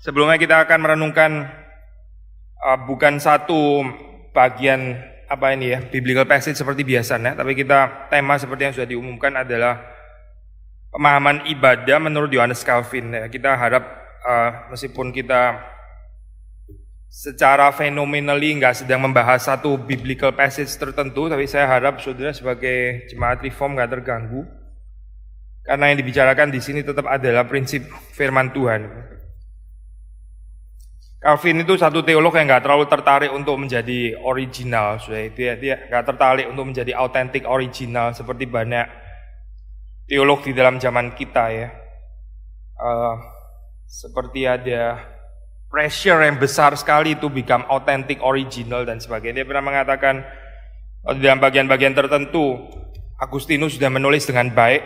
Sebelumnya kita akan merenungkan bukan satu bagian biblical passage seperti biasanya, tapi tema seperti yang sudah diumumkan adalah pemahaman ibadah menurut Johannes Calvin. Kita harap meskipun kita secara fenomenally nggak sedang membahas satu biblical passage tertentu, tapi saya harap saudara sebagai jemaat Reform nggak terganggu, karena yang dibicarakan di sini tetap adalah prinsip firman Tuhan. Calvin itu satu teolog yang nggak terlalu tertarik untuk menjadi original, dia nggak tertarik untuk menjadi authentic original seperti banyak teolog di dalam zaman kita ya. Seperti ada pressure yang besar sekali itu become authentic original dan sebagainya. Dia pernah mengatakan di dalam bagian-bagian tertentu Agustinus sudah menulis dengan baik,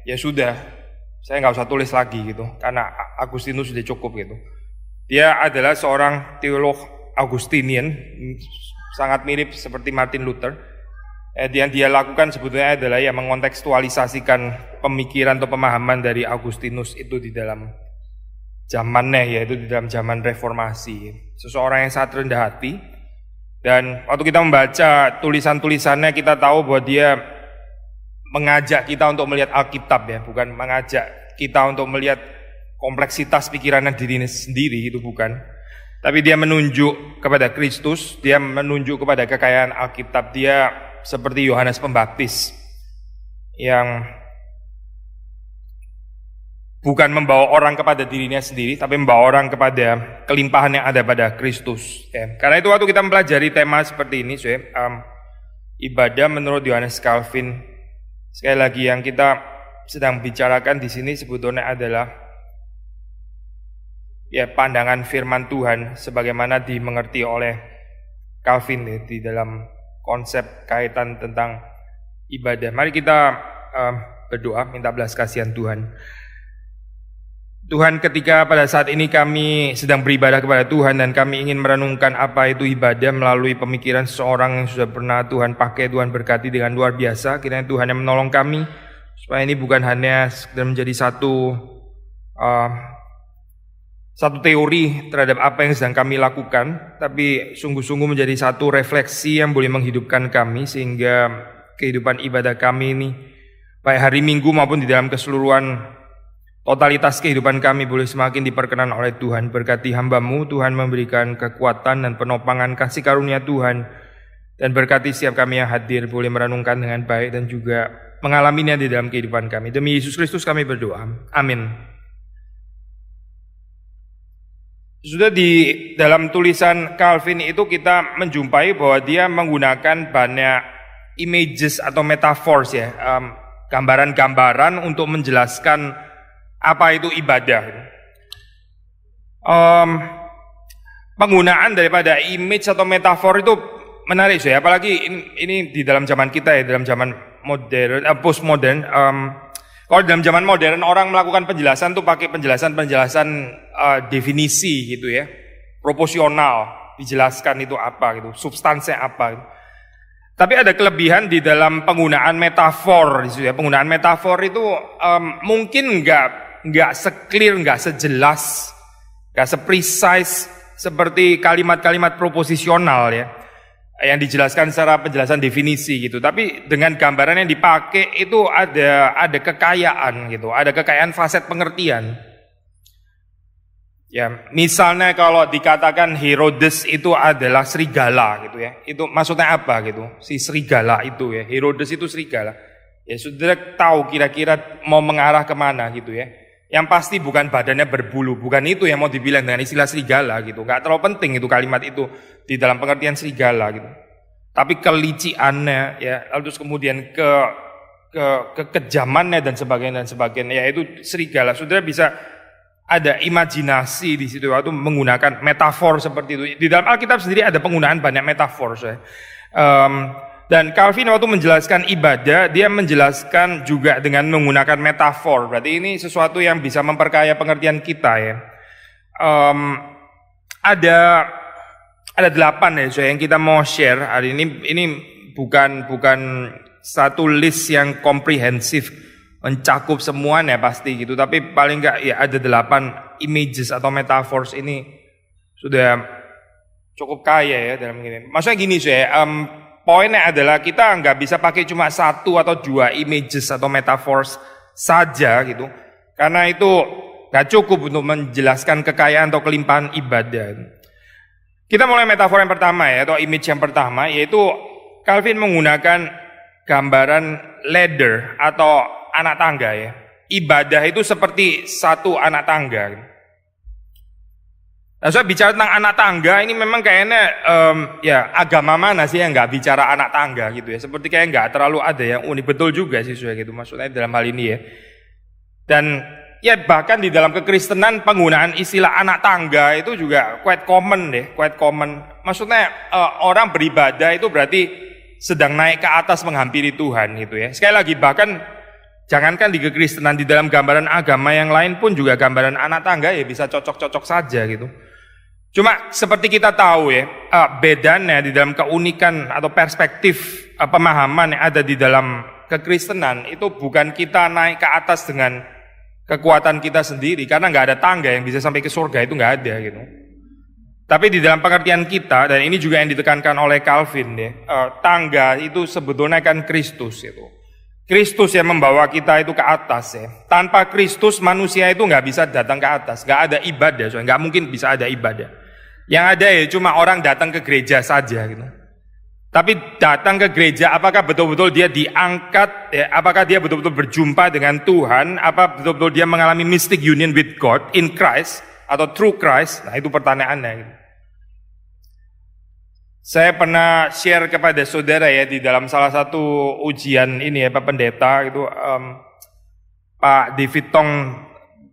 ya sudah, saya nggak usah tulis lagi gitu, karena Agustinus sudah cukup gitu. Dia adalah seorang teolog Augustinian, sangat mirip seperti Martin Luther. Yang dia lakukan sebetulnya adalah mengontekstualisasikan pemikiran atau pemahaman dari Agustinus itu di dalam zamannya, yaitu di dalam zaman reformasi. Seseorang yang sangat rendah hati, dan waktu kita membaca tulisan-tulisannya kita tahu bahwa dia mengajak kita untuk melihat Alkitab ya, bukan mengajak kita untuk melihat kompleksitas pikirannya dirinya sendiri, itu bukan. Tapi dia menunjuk kepada Kristus, dia menunjuk kepada kekayaan Alkitab. Dia seperti Yohanes Pembaptis yang bukan membawa orang kepada dirinya sendiri, tapi membawa orang kepada kelimpahan yang ada pada Kristus. Ya. Karena itu waktu kita mempelajari tema seperti ini, ibadah menurut Johannes Calvin, sekali lagi yang kita sedang bicarakan di sini sebetulnya adalah pandangan firman Tuhan sebagaimana dimengerti oleh Calvin di dalam konsep kaitan tentang ibadah. Mari kita berdoa minta belas kasihan Tuhan. Tuhan, ketika pada saat ini kami sedang beribadah kepada Tuhan dan kami ingin merenungkan apa itu ibadah melalui pemikiran seseorang yang sudah pernah Tuhan pakai, Tuhan berkati dengan luar biasa. Kiranya Tuhan yang menolong kami supaya ini bukan hanya sekedar menjadi satu teori terhadap apa yang sedang kami lakukan, tapi sungguh-sungguh menjadi satu refleksi yang boleh menghidupkan kami, sehingga kehidupan ibadah kami ini, baik hari Minggu maupun di dalam keseluruhan totalitas kehidupan kami, boleh semakin diperkenan oleh Tuhan. Berkati hamba-Mu, Tuhan memberikan kekuatan dan penopangan kasih karunia Tuhan, dan berkati setiap kami yang hadir boleh merenungkan dengan baik dan juga mengalaminya di dalam kehidupan kami. Demi Yesus Kristus kami berdoa. Amin. Sudah di dalam tulisan Calvin itu kita menjumpai bahwa dia menggunakan banyak images atau metaphors ya, gambaran-gambaran untuk menjelaskan apa itu ibadah. Penggunaan daripada image atau metafor itu menarik ya, apalagi ini di dalam zaman kita ya, dalam zaman modern, postmodern. Kalau dalam zaman modern orang melakukan penjelasan tuh pakai penjelasan definisi gitu ya, proporsional, dijelaskan itu apa gitu, substansinya apa gitu. Tapi ada kelebihan di dalam penggunaan metafor gitu ya. Penggunaan metafor itu mungkin nggak se-clear, nggak sejelas, nggak se-precise seperti kalimat-kalimat proposisional ya, yang dijelaskan secara penjelasan definisi gitu. Tapi dengan gambaran yang dipakai itu ada kekayaan gitu, ada kekayaan faset pengertian. Ya, misalnya kalau dikatakan Herodes itu adalah serigala gitu ya, itu maksudnya apa gitu? Si serigala itu ya, Herodes itu serigala. Ya sudah tahu kira-kira mau mengarah kemana gitu ya. Yang pasti bukan badannya berbulu, bukan itu yang mau dibilang dengan istilah serigala gitu. Gak terlalu penting itu kalimat itu di dalam pengertian serigala gitu. Tapi keliciannya ya, lalu terus kemudian kekejamannya dan sebagainya ya itu serigala. Saudara bisa ada imajinasi di situ waktu menggunakan metafor seperti itu. Di dalam Alkitab sendiri ada penggunaan banyak metafor. Dan Calvin waktu menjelaskan ibadah, dia menjelaskan juga dengan menggunakan metafor. Berarti ini sesuatu yang bisa memperkaya pengertian kita ya. Ada 8 ya yang kita mau share hari ini. Ini bukan satu list yang komprehensif mencakup semuanya pasti gitu, tapi paling enggak ya ada 8 images atau metaphors ini sudah cukup kaya ya dalam ini. Maksudnya gini poinnya adalah kita nggak bisa pakai cuma satu atau dua images atau metaphors saja gitu. Karena itu nggak cukup untuk menjelaskan kekayaan atau kelimpahan ibadah. Kita mulai metafor yang pertama ya, atau image yang pertama, yaitu Calvin menggunakan gambaran ladder atau anak tangga ya. Ibadah itu seperti satu anak tangga. Nah, saya bicara tentang anak tangga ini memang kayaknya ya agama mana sih yang nggak bicara anak tangga gitu ya? Seperti kayak nggak terlalu ada yang unik, betul juga sih gitu maksudnya dalam hal ini ya. Dan ya bahkan di dalam kekristenan penggunaan istilah anak tangga itu juga quite common deh, quite common. Maksudnya orang beribadah itu berarti sedang naik ke atas menghampiri Tuhan gitu ya. Sekali lagi bahkan jangankan di kekristenan, di dalam gambaran agama yang lain pun juga gambaran anak tangga ya bisa cocok-cocok saja gitu. Cuma seperti kita tahu ya, bedanya di dalam keunikan atau perspektif pemahaman yang ada di dalam kekristenan itu bukan kita naik ke atas dengan kekuatan kita sendiri, karena nggak ada tangga yang bisa sampai ke surga, itu nggak ada gitu. Tapi di dalam pengertian kita, dan ini juga yang ditekankan oleh Calvin ya, tangga itu sebetulnya kan Kristus itu. Kristus yang membawa kita itu ke atas ya. Tanpa Kristus manusia itu nggak bisa datang ke atas, nggak ada ibadah, nggak mungkin bisa ada ibadah. Yang ada ya cuma orang datang ke gereja saja gitu. Tapi datang ke gereja, apakah betul-betul dia diangkat, ya, apakah dia betul-betul berjumpa dengan Tuhan, apa betul-betul dia mengalami mystic union with God in Christ atau through Christ? Nah itu pertanyaannya gitu. Saya pernah share kepada saudara ya di dalam salah satu ujian ini ya Pak Pendeta itu Pak David Tong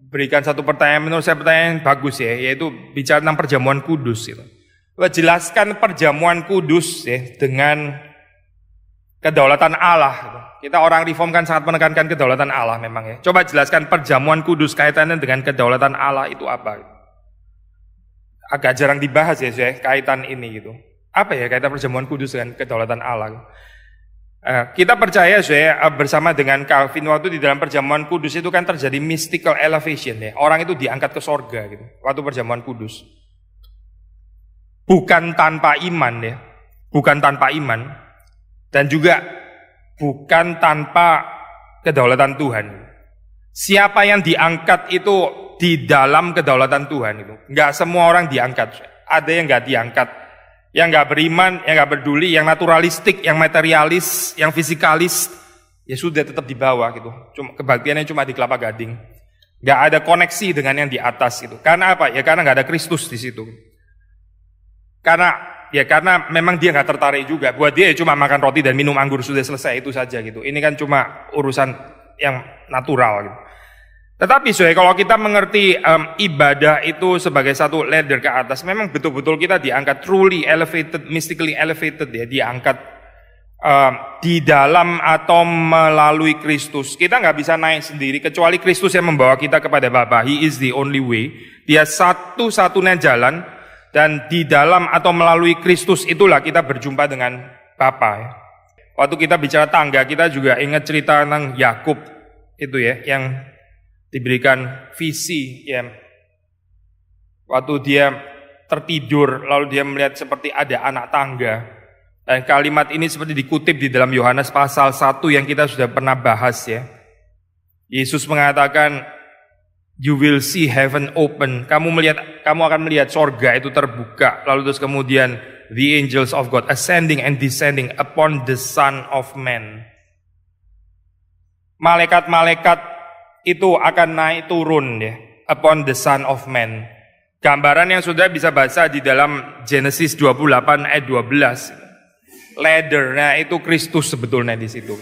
berikan satu pertanyaan, menurut saya pertanyaan yang bagus ya, yaitu bicara tentang perjamuan kudus gitu. Jelaskan perjamuan kudus ya dengan kedaulatan Allah gitu. Kita orang Reform kan sangat menekankan kedaulatan Allah memang ya. Coba jelaskan perjamuan kudus kaitannya dengan kedaulatan Allah itu apa gitu. Agak jarang dibahas ya kaitan ini gitu. Apa ya kaitan perjamuan kudus dengan kedaulatan Allah? Kita percaya bersama dengan Calvin waktu di dalam perjamuan kudus itu kan terjadi mystical elevation ya. Orang itu diangkat ke sorga gitu waktu perjamuan kudus. Bukan tanpa iman ya. Bukan tanpa iman. Dan juga bukan tanpa kedaulatan Tuhan. Siapa yang diangkat itu di dalam kedaulatan Tuhan itu. Enggak semua orang diangkat. Ada yang enggak diangkat. Yang nggak beriman, yang nggak peduli, yang naturalistik, yang materialis, yang fisikalis, ya sudah tetap di bawah gitu. Cuma kebaktiannya cuma di Kelapa Gading. Nggak ada koneksi dengan yang di atas gitu. Karena apa? Ya karena nggak ada Kristus di situ. Karena memang dia nggak tertarik juga. Buat dia cuma makan roti dan minum anggur sudah selesai, itu saja gitu. Ini kan cuma urusan yang natural gitu. Tetapi kalau kita mengerti ibadah itu sebagai satu ladder ke atas, memang betul-betul kita diangkat truly elevated, mystically elevated ya, diangkat di dalam atau melalui Kristus. Kita nggak bisa naik sendiri kecuali Kristus yang membawa kita kepada Bapa. He is the only way. Dia satu-satunya jalan, dan di dalam atau melalui Kristus itulah kita berjumpa dengan Bapa ya. Waktu kita bicara tangga, kita juga ingat cerita tentang Yakub itu ya, yang diberikan visi ya. Waktu dia tertidur lalu dia melihat seperti ada anak tangga. Dan kalimat ini seperti dikutip di dalam Yohanes pasal 1 yang kita sudah pernah bahas ya. Yesus mengatakan, you will see heaven open. Kamu akan melihat sorga itu terbuka. Lalu terus kemudian the angels of God ascending and descending upon the Son of Man. Malaikat-malaikat itu akan naik turun ya, upon the Son of Man. Gambaran yang sudah bisa baca di dalam Genesis 28 ayat 12. Ladder-nya itu Kristus sebetulnya di situ.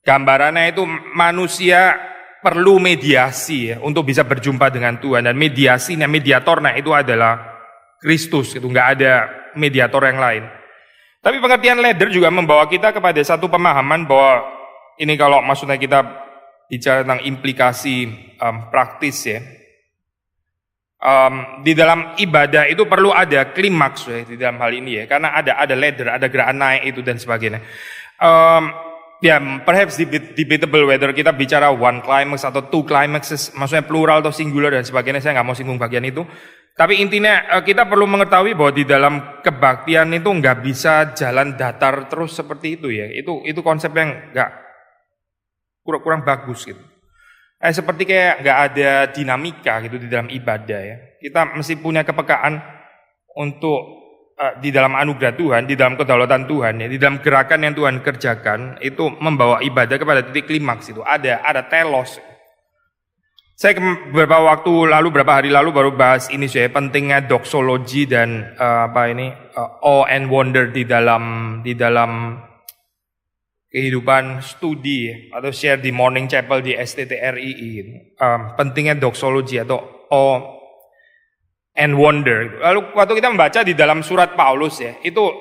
Gambarannya itu manusia perlu mediasi ya, untuk bisa berjumpa dengan Tuhan, dan mediatornya itu adalah Kristus, itu nggak ada mediator yang lain. Tapi pengertian ladder juga membawa kita kepada satu pemahaman bahwa ini kalau maksudnya kita bicara tentang implikasi praktis ya. Di dalam ibadah itu perlu ada klimaks ya, di dalam hal ini ya, karena ada ladder, ada gerakan naik itu dan sebagainya. perhaps debatable whether kita bicara one climax atau two climaxes, maksudnya plural atau singular dan sebagainya, saya nggak mau singgung bagian itu. Tapi intinya kita perlu mengetahui bahwa di dalam kebaktian itu nggak bisa jalan datar terus seperti itu ya. Itu konsep yang nggak kurang bagus gitu. Seperti kayak nggak ada dinamika gitu di dalam ibadah ya. Kita mesti punya kepekaan untuk di dalam anugerah Tuhan, di dalam kedaulatan Tuhan, ya, di dalam gerakan yang Tuhan kerjakan itu membawa ibadah kepada titik klimaks itu. Ada telos. Saya beberapa hari lalu baru bahas ini saya pentingnya doxology dan awe and wonder di dalam kehidupan studi atau share di Morning Chapel di STTRII. Pentingnya doxology atau awe and wonder. Lalu waktu kita membaca di dalam surat Paulus ya, itu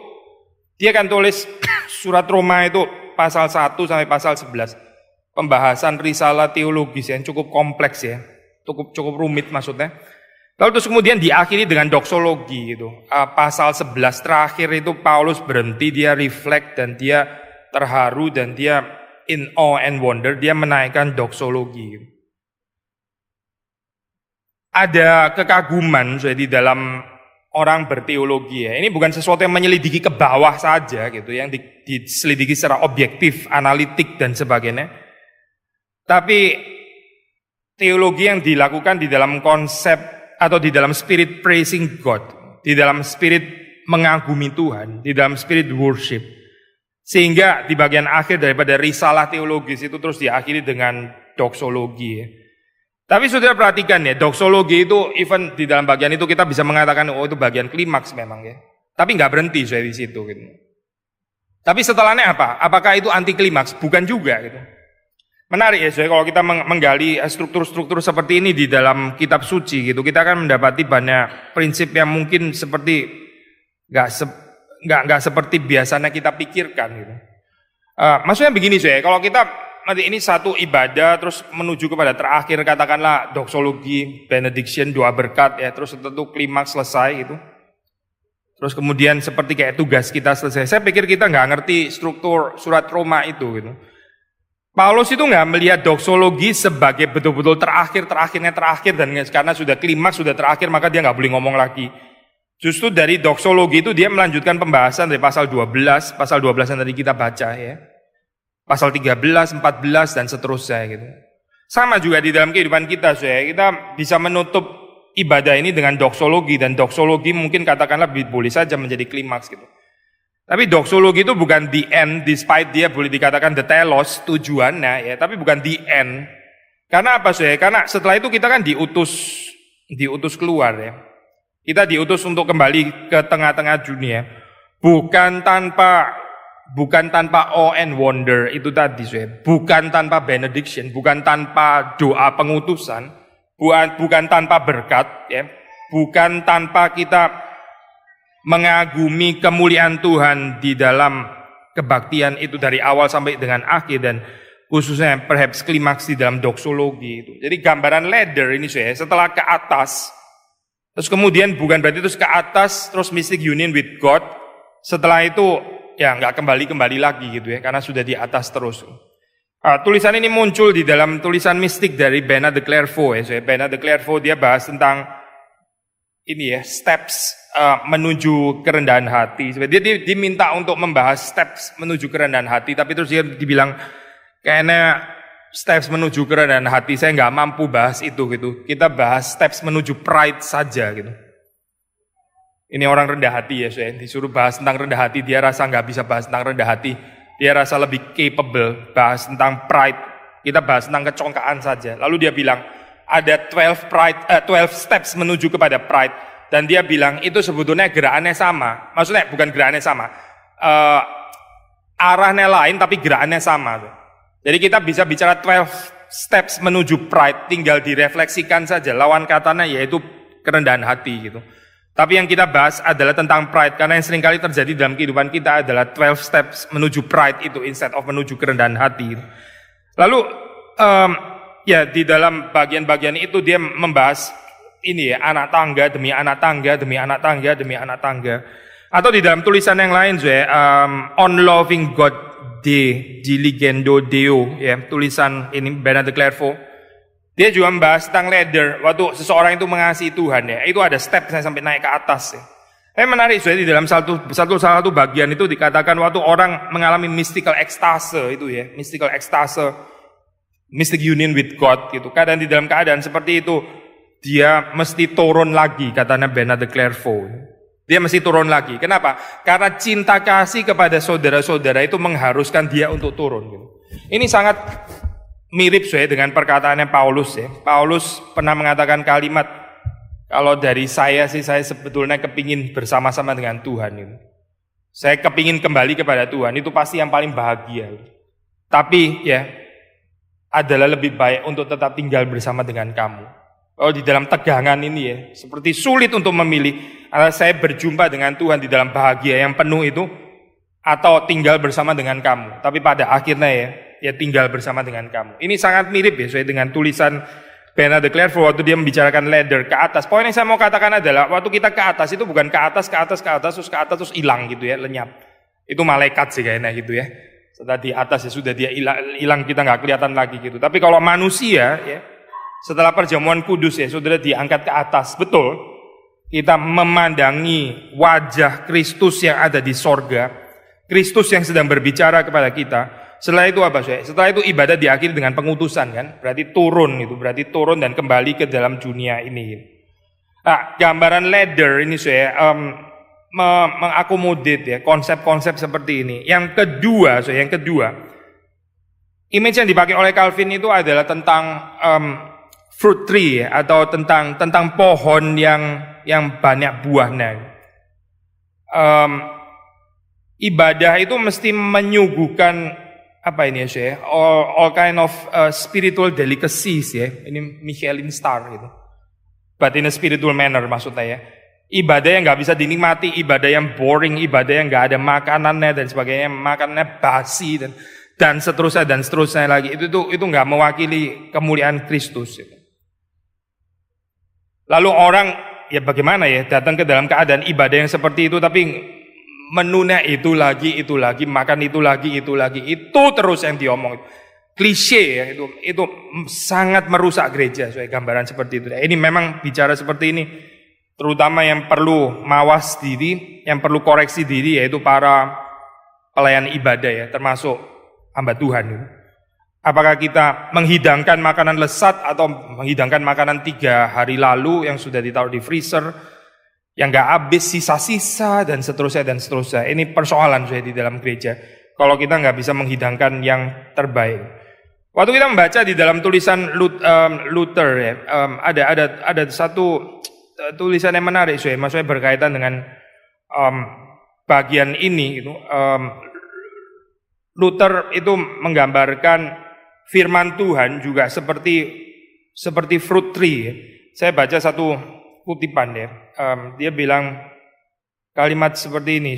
dia kan tulis surat Roma itu pasal 1 sampai pasal 11. Pembahasan risalah teologis yang cukup kompleks ya, cukup rumit maksudnya. Lalu terus kemudian diakhiri dengan doksologi gitu. Pasal 11 terakhir itu Paulus berhenti, dia reflect dan dia terharu dan dia in awe and wonder, dia menaikkan doksologi. Ada kekaguman di dalam orang berteologi ya. Ini bukan sesuatu yang menyelidiki ke bawah saja gitu, yang diselidiki secara objektif, analitik dan sebagainya. Tapi teologi yang dilakukan di dalam konsep atau di dalam spirit praising God, di dalam spirit mengagumi Tuhan, di dalam spirit worship. Sehingga di bagian akhir daripada risalah teologis itu terus diakhiri dengan doksologi ya. Tapi saudara perhatikan ya, doksologi itu even di dalam bagian itu kita bisa mengatakan oh itu bagian klimaks memang ya. Tapi nggak berhenti di situ gitu. Tapi setelahnya apa? Apakah itu anti klimaks? Bukan juga gitu. Menarik ya, soalnya kalau kita menggali struktur-struktur seperti ini di dalam kitab suci gitu, kita akan mendapati banyak prinsip yang mungkin seperti nggak seperti biasanya kita pikirkan gitu. Maksudnya begini soalnya, kalau kita nanti ini satu ibadah terus menuju kepada terakhir katakanlah doksologi, benediction, doa berkat ya, terus tentu klimaks selesai gitu. Terus kemudian seperti kayak tugas kita selesai. Saya pikir kita nggak ngerti struktur surat Roma itu gitu. Paulus itu nggak melihat doksologi sebagai betul-betul terakhir dan karena sudah klimaks, sudah terakhir maka dia nggak boleh ngomong lagi. Justru dari doksologi itu dia melanjutkan pembahasan dari pasal 12 yang tadi kita baca ya. Pasal 13, 14 dan seterusnya gitu. Sama juga di dalam kehidupan kita kita bisa menutup ibadah ini dengan doksologi dan doksologi mungkin katakanlah boleh saja menjadi klimaks gitu. Tapi doksologi itu bukan the end, despite dia boleh dikatakan the telos, tujuannya ya, tapi bukan the end. Karena apa Karena setelah itu kita kan diutus keluar ya. Kita diutus untuk kembali ke tengah-tengah dunia. Bukan tanpa awe and wonder itu tadi bukan tanpa benediction, bukan tanpa doa pengutusan, bukan tanpa berkat ya, bukan tanpa kita mengagumi kemuliaan Tuhan di dalam kebaktian itu dari awal sampai dengan akhir dan khususnya perhaps klimaks di dalam doksologi itu. Jadi gambaran ladder ini setelah ke atas, terus kemudian bukan berarti terus ke atas terus mystic union with God, setelah itu ya nggak kembali lagi gitu ya karena sudah di atas terus. Tulisan ini muncul di dalam tulisan mistik dari Bernard de Clairvaux ya. Bernard de Clairvaux dia bahas tentang ini ya steps menuju kerendahan hati. Dia diminta untuk membahas steps menuju kerendahan hati, tapi terus dia dibilang kayaknya steps menuju kerendahan hati saya nggak mampu bahas itu gitu. Kita bahas steps menuju pride saja gitu. Ini orang rendah hati ya, disuruh bahas tentang rendah hati, dia rasa nggak bisa bahas tentang rendah hati. Dia rasa lebih capable bahas tentang pride. Kita bahas tentang kecongkaan saja. Lalu dia bilang ada 12 steps menuju kepada pride. Dan dia bilang itu sebetulnya gerakannya sama. Maksudnya bukan gerakannya sama. Arahnya lain tapi gerakannya sama. Jadi kita bisa bicara 12 steps menuju pride. Tinggal direfleksikan saja. Lawan katanya yaitu kerendahan hati gitu. Tapi yang kita bahas adalah tentang pride. Karena yang seringkali terjadi dalam kehidupan kita adalah 12 steps menuju pride itu instead of menuju kerendahan hati. Lalu ya di dalam bagian-bagian itu dia membahas ini ya, anak tangga demi anak tangga demi anak tangga demi anak tangga. Atau di dalam tulisan yang lain on loving God De Diligendo Deo, ya, tulisan ini Bernard de Clairvaux. Dia juga membahas tentang ladder, waktu seseorang itu mengasihi Tuhan, ya, itu ada step sampai naik ke atas, ya. Tapi menarik, di dalam salah satu bagian itu dikatakan waktu orang mengalami mystical ekstase itu, ya, mystical ekstase, mystic union with God gitu. Kadang di dalam keadaan seperti itu dia mesti turun lagi, katanya Bernard de Clairvaux. Dia mesti turun lagi. Kenapa? Karena cinta kasih kepada saudara-saudara itu mengharuskan dia untuk turun gitu. Ini sangat mirip dengan perkataannya Paulus, ya. Paulus pernah mengatakan kalimat, kalau dari saya sih, saya sebetulnya kepingin bersama-sama dengan Tuhan itu. Saya kepingin kembali kepada Tuhan, itu pasti yang paling bahagia. Tapi ya, adalah lebih baik untuk tetap tinggal bersama dengan kamu. Kalau di dalam tegangan ini, ya, seperti sulit untuk memilih antara saya berjumpa dengan Tuhan di dalam bahagia yang penuh itu, atau tinggal bersama dengan kamu. Tapi pada akhirnya ya tinggal bersama dengan kamu. Ini sangat mirip, ya, dengan tulisan Bernard de Clairvaux waktu dia membicarakan ladder ke atas. Poin yang saya mau katakan adalah waktu kita ke atas itu bukan ke atas terus hilang gitu, ya, lenyap. Itu malaikat sih kayaknya gitu, ya. Setelah di atas ya sudah dia hilang, kita nggak kelihatan lagi gitu. Tapi kalau manusia, ya, setelah perjamuan kudus, ya, saudara, diangkat ke atas, betul. Kita memandangi wajah Kristus yang ada di sorga, Kristus yang sedang berbicara kepada kita. Setelah itu apa, saudara? Setelah itu ibadah diakhiri dengan pengutusan, kan? Berarti turun dan kembali ke dalam dunia ini. Nah, gambaran ladder ini, saudara, mengakomodit, ya, konsep-konsep seperti ini. Yang kedua, image yang dipakai oleh Calvin itu adalah tentang fruit tree, ya, atau tentang pohon yang banyak buahnya. Ibadah itu mesti menyuguhkan apa ini, ya, all kind of spiritual delicacies, ya. Ini Michelin star gitu. But in a spiritual manner maksudnya, ya. Ibadah yang nggak bisa dinikmati, ibadah yang boring, ibadah yang nggak ada makanannya dan sebagainya, makanannya basi dan seterusnya lagi. Itu nggak mewakili kemuliaan Kristus. Gitu. Lalu orang, ya bagaimana, ya, datang ke dalam keadaan ibadah yang seperti itu, tapi menunya itu lagi, makan itu lagi, itu terus yang diomong. Klise, ya, itu sangat merusak gereja, gambaran seperti itu. Ini memang bicara seperti ini, terutama yang perlu mawas diri, yang perlu koreksi diri, yaitu para pelayan ibadah, ya, termasuk hamba Tuhan. Apakah kita menghidangkan makanan lesat atau menghidangkan makanan 3 hari lalu yang sudah ditaruh di freezer, yang gak habis, sisa-sisa dan seterusnya. Ini persoalan di dalam gereja. Kalau kita gak bisa menghidangkan yang terbaik. Waktu kita membaca di dalam tulisan Luther, ya, ada satu tulisan yang menarik, maksudnya berkaitan dengan bagian ini. Gitu. Luther itu menggambarkan firman Tuhan juga seperti fruit tree. Ya. Saya baca satu kutipan, ya. Dia bilang kalimat seperti ini,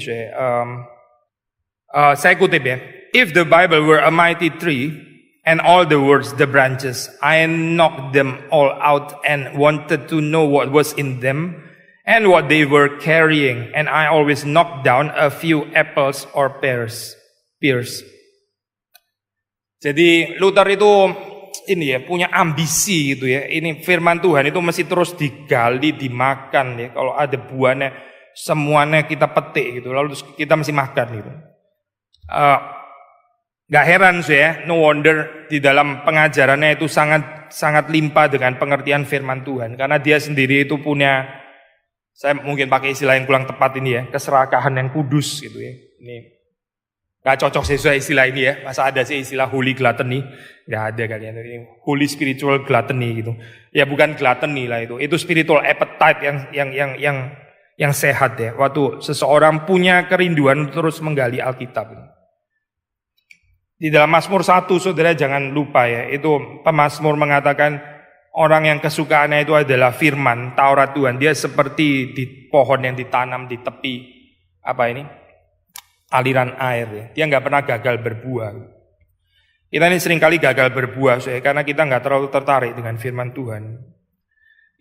saya kutip, ya. If the Bible were a mighty tree and all the words the branches, I knocked them all out and wanted to know what was in them and what they were carrying, and I always knocked down a few apples or pears. Jadi Luther itu ini, ya, punya ambisi gitu, ya. Ini firman Tuhan itu mesti terus digali, dimakan, ya. Kalau ada buahnya semuanya kita petik gitu, lalu kita mesti makan gitu. Gak heran, ya, no wonder di dalam pengajarannya itu sangat limpah dengan pengertian firman Tuhan, karena dia sendiri itu punya, saya mungkin pakai istilah yang kurang tepat ini, ya, keserakahan yang kudus gitu, ya. Ini gak cocok sesuai istilah ini, ya. Masa ada sih istilah holy gluttony? Gak ada kalian. Holy spiritual gluttony gitu. Ya bukan gluttony lah itu. Itu spiritual appetite yang sehat, ya. Waktu seseorang punya kerinduan terus menggali Alkitab. Di dalam Mazmur 1, saudara jangan lupa, ya. Itu pemazmur mengatakan orang yang kesukaannya itu adalah firman Taurat Tuhan. Dia seperti di pohon yang ditanam di tepi aliran air, ya. Dia nggak pernah gagal berbuah. Kita ini seringkali gagal berbuah, karena kita nggak terlalu tertarik dengan firman Tuhan.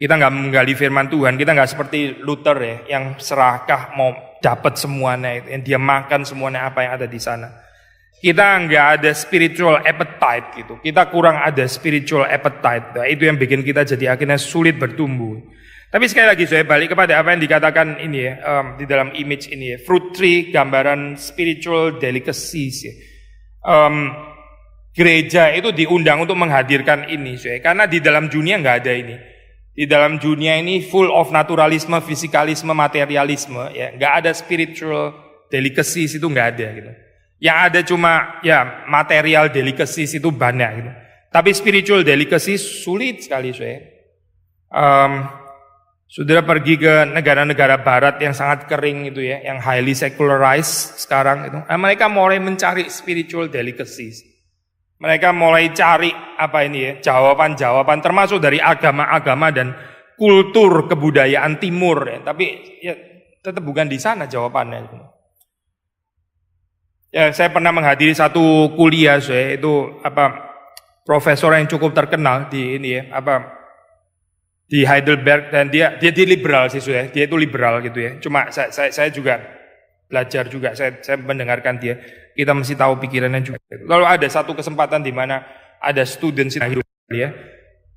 Kita nggak menggali firman Tuhan. Kita nggak seperti Luther, ya, yang serakah mau dapat semuanya, yang dia makan semuanya apa yang ada di sana. Kita nggak ada spiritual appetite gitu. Kita kurang ada spiritual appetite. Nah, itu yang bikin kita jadi akhirnya sulit bertumbuh. Tapi sekali lagi saya balik kepada apa yang dikatakan ini ya, di dalam image ini ya. Fruit tree, gambaran spiritual delicacies ya. Gereja itu diundang untuk menghadirkan ini, karena di dalam dunia nggak ada ini. Di dalam dunia ini full of naturalisme, fisikalisme, materialisme, ya nggak ada spiritual delicacies, itu nggak ada gitu. Yang ada cuma ya material delicacies itu banyak gitu. Tapi spiritual delicacies sulit sekali, Saudara pergi ke negara-negara barat yang sangat kering itu ya, yang highly secularized sekarang itu, mereka mulai mencari spiritual delicacies. Mereka mulai cari apa ini ya, jawaban-jawaban termasuk dari agama-agama dan kultur kebudayaan timur ya. Tapi ya tetap bukan di sana jawabannya. Ya, saya pernah menghadiri satu kuliah itu profesor yang cukup terkenal di ini ya, di Heidelberg, dan dia liberal sih dia itu liberal gitu ya. Cuma saya juga belajar juga, saya mendengarkan dia. Kita mesti tahu pikirannya juga. Lalu ada satu kesempatan di mana ada student hidup ya.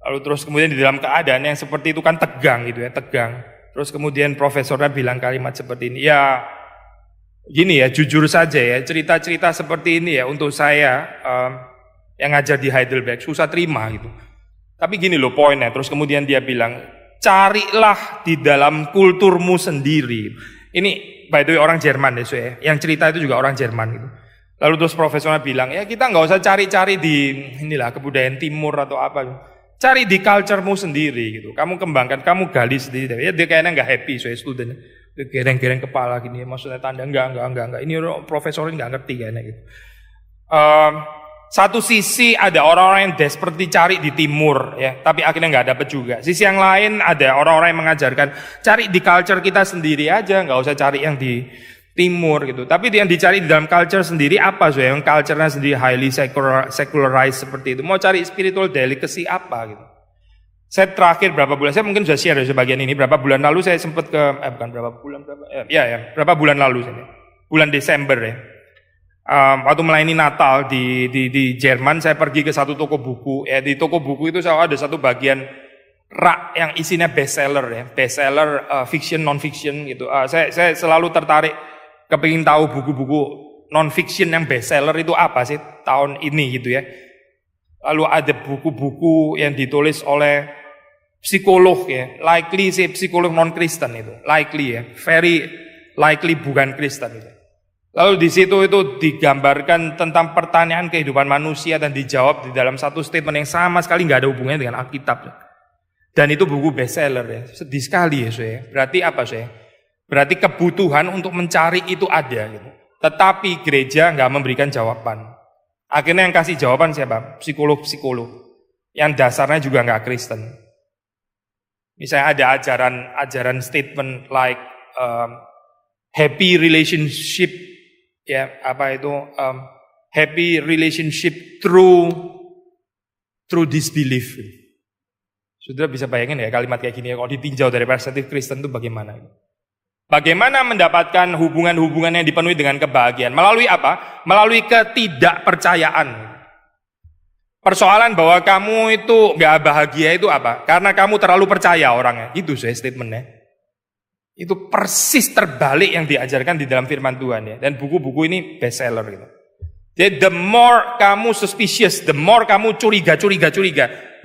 Lalu terus kemudian di dalam keadaan yang seperti itu kan tegang gitu ya, tegang. Terus kemudian profesornya bilang kalimat seperti ini, ya gini ya, jujur saja ya, cerita-cerita seperti ini ya untuk saya yang ngajar di Heidelberg susah terima gitu. Tapi gini loh poinnya, terus kemudian dia bilang, carilah di dalam kulturmu sendiri. Ini by the way orang Jerman ya, yang cerita itu juga orang Jerman gitu. Lalu terus profesornya bilang, ya kita nggak usah cari-cari di inilah kebudayaan timur atau apa, cari di culture-mu sendiri gitu. Kamu kembangkan, kamu gali sendiri. Ya dia kayaknya nggak happy studentnya, gereng-gereng kepala gini, maksudnya tanda enggak. Ini profesornya nggak ngerti kayaknya gitu. Satu sisi ada orang-orang yang desperate cari di timur ya, tapi akhirnya nggak dapet juga. Sisi yang lain ada orang-orang yang mengajarkan cari di culture kita sendiri aja, nggak usah cari yang di timur gitu. Tapi yang dicari di dalam culture sendiri apa yang culture-nya sendiri highly secularized seperti itu. Mau cari spiritual delicacy apa gitu. Saya terakhir berapa bulan, saya mungkin sudah share sebagian ini, berapa bulan lalu saya sempat ke berapa bulan lalu bulan Desember ya. Waktu melayani Natal di Jerman, saya pergi ke satu toko buku. Ya, di toko buku itu ada satu bagian rak yang isinya bestseller ya, bestseller fiction, non-fiction gitu. Saya selalu tertarik, kepingin tahu buku-buku non-fiction yang bestseller itu apa sih tahun ini gitu ya. Lalu ada buku-buku yang ditulis oleh psikolog ya, likely sih psikolog non-Kristen itu, likely ya, very likely bukan Kristen itu. Lalu di situ itu digambarkan tentang pertanyaan kehidupan manusia dan dijawab di dalam satu statement yang sama sekali nggak ada hubungannya dengan Alkitab. Dan itu buku bestseller ya, sedih sekali ya Berarti apa Berarti kebutuhan untuk mencari itu ada gitu. Tetapi gereja nggak memberikan jawaban. Akhirnya yang kasih jawaban siapa? Psikolog-psikolog. Yang dasarnya juga nggak Kristen. Misalnya ada ajaran statement like happy relationship ya, happy relationship through disbelief. Saudara bisa bayangin ya kalimat kayak gini ya, kalau ditinjau dari perspektif Kristen itu bagaimana? Bagaimana mendapatkan hubungan-hubungan yang dipenuhi dengan kebahagiaan? Melalui apa? Melalui ketidakpercayaan. Persoalan bahwa kamu itu gak bahagia itu apa? Karena kamu terlalu percaya orangnya. Itu statementnya. Itu persis terbalik yang diajarkan di dalam firman Tuhan ya. Dan buku-buku ini bestseller gitu. Jadi the more kamu suspicious, the more kamu curiga,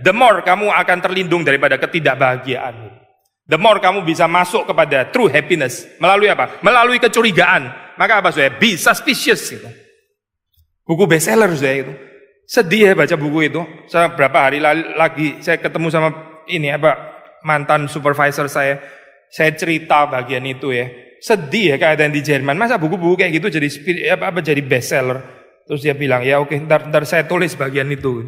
the more kamu akan terlindung daripada ketidakbahagiaan. The more kamu bisa masuk kepada true happiness. Melalui apa? Melalui kecurigaan. Maka apa be suspicious gitu. Buku bestseller itu. Sedih ya baca buku itu. Saya berapa hari lagi saya ketemu sama mantan supervisor saya. Saya cerita bagian itu ya. Sedih ya keadaan di Jerman. Masa buku-buku kayak gitu jadi bestseller. Terus dia bilang, ya oke, ntar saya tulis bagian itu.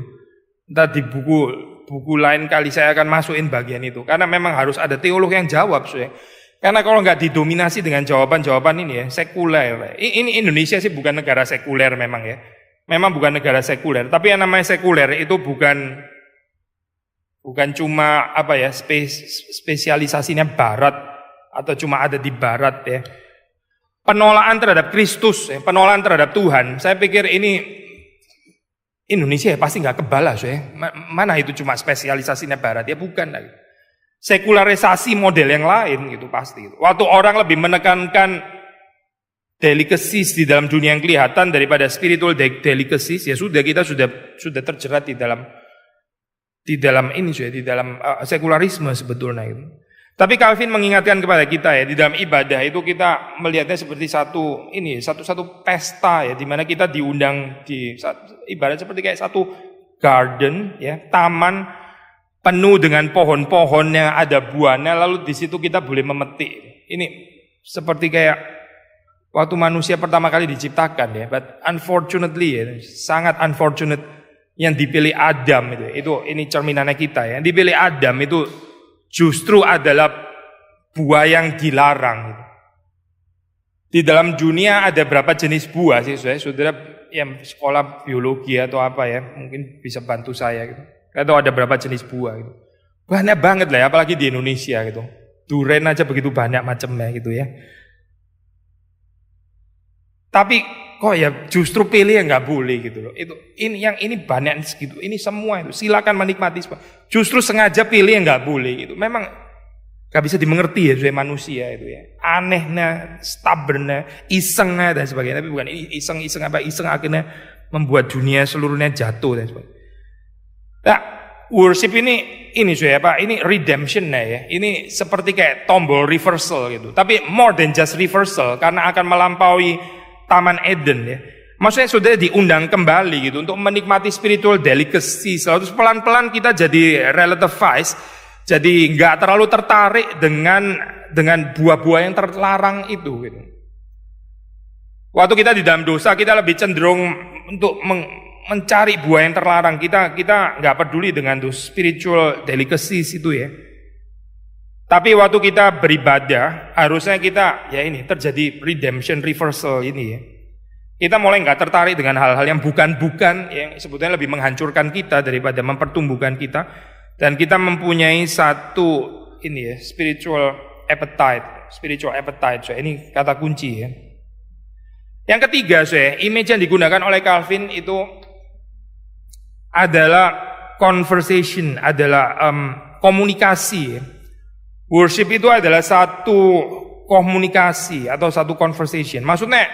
Ntar di buku lain kali saya akan masukin bagian itu. Karena memang harus ada teolog yang jawab. Karena kalau nggak didominasi dengan jawaban-jawaban ini ya, sekuler. Ini Indonesia sih bukan negara sekuler memang ya. Memang bukan negara sekuler. Tapi yang namanya sekuler itu bukan cuma spesialisasinya barat. Atau cuma ada di barat ya. penolakan terhadap Kristus, penolakan terhadap Tuhan. Saya pikir ini Indonesia pasti nggak kebalas ya. Mana itu cuma spesialisasinya Barat, ya bukan lagi. Sekularisasi model yang lain gitu pasti. Waktu orang lebih menekankan delicacies di dalam dunia yang kelihatan daripada spiritual delicacies, ya sudah kita sudah terjerat di dalam ini sudah di dalam sekularisme sebetulnya itu. Tapi Calvin mengingatkan kepada kita ya, di dalam ibadah itu kita melihatnya seperti satu pesta ya, di mana kita diundang di ibarat seperti kayak satu garden ya, taman penuh dengan pohon-pohon yang ada buahnya, lalu di situ kita boleh memetik. Ini seperti kayak waktu manusia pertama kali diciptakan ya, but unfortunately ya, sangat unfortunate yang dipilih Adam itu ini cerminannya kita ya. Yang dipilih Adam itu justru adalah buah yang dilarang. Di dalam dunia ada berapa jenis buah sih saudara yang sekolah biologi atau apa ya, mungkin bisa bantu saya gitu. Atau ada berapa jenis buah gitu. Banyak banget lah ya, apalagi di Indonesia gitu. Duren aja begitu banyak macamnya gitu ya. Tapi kok ya justru pilih yang nggak boleh gitu loh. Ini banyak segitu. Ini semua itu silakan menikmati. Justru sengaja pilih yang nggak boleh gitu. Memang nggak bisa dimengerti ya sebagai manusia itu ya. Anehnya, stubbornnya, isengnya dan sebagainya. Tapi bukan iseng akhirnya membuat dunia seluruhnya jatuh dan sebagainya. Nah, worship ini redemption ya. Ini seperti kayak tombol reversal gitu. Tapi more than just reversal karena akan melampaui Taman Eden ya. Maksudnya sudah diundang kembali gitu untuk menikmati spiritual delicacy. Terus pelan-pelan kita jadi relativize, jadi nggak terlalu tertarik dengan buah-buah yang terlarang itu gitu. Waktu kita di dalam dosa kita lebih cenderung untuk mencari buah yang terlarang. Kita nggak peduli dengan tuh spiritual delicacies itu ya. Tapi waktu kita beribadah, harusnya kita, ya ini, terjadi redemption reversal ini ya. Kita mulai nggak tertarik dengan hal-hal yang bukan-bukan, yang sebetulnya lebih menghancurkan kita daripada mempertumbuhkan kita. Dan kita mempunyai satu, ini ya, spiritual appetite. So, ini kata kunci ya. Yang ketiga, image yang digunakan oleh Calvin itu adalah conversation, adalah komunikasi ya. Worship itu adalah satu komunikasi atau satu conversation. Maksudnya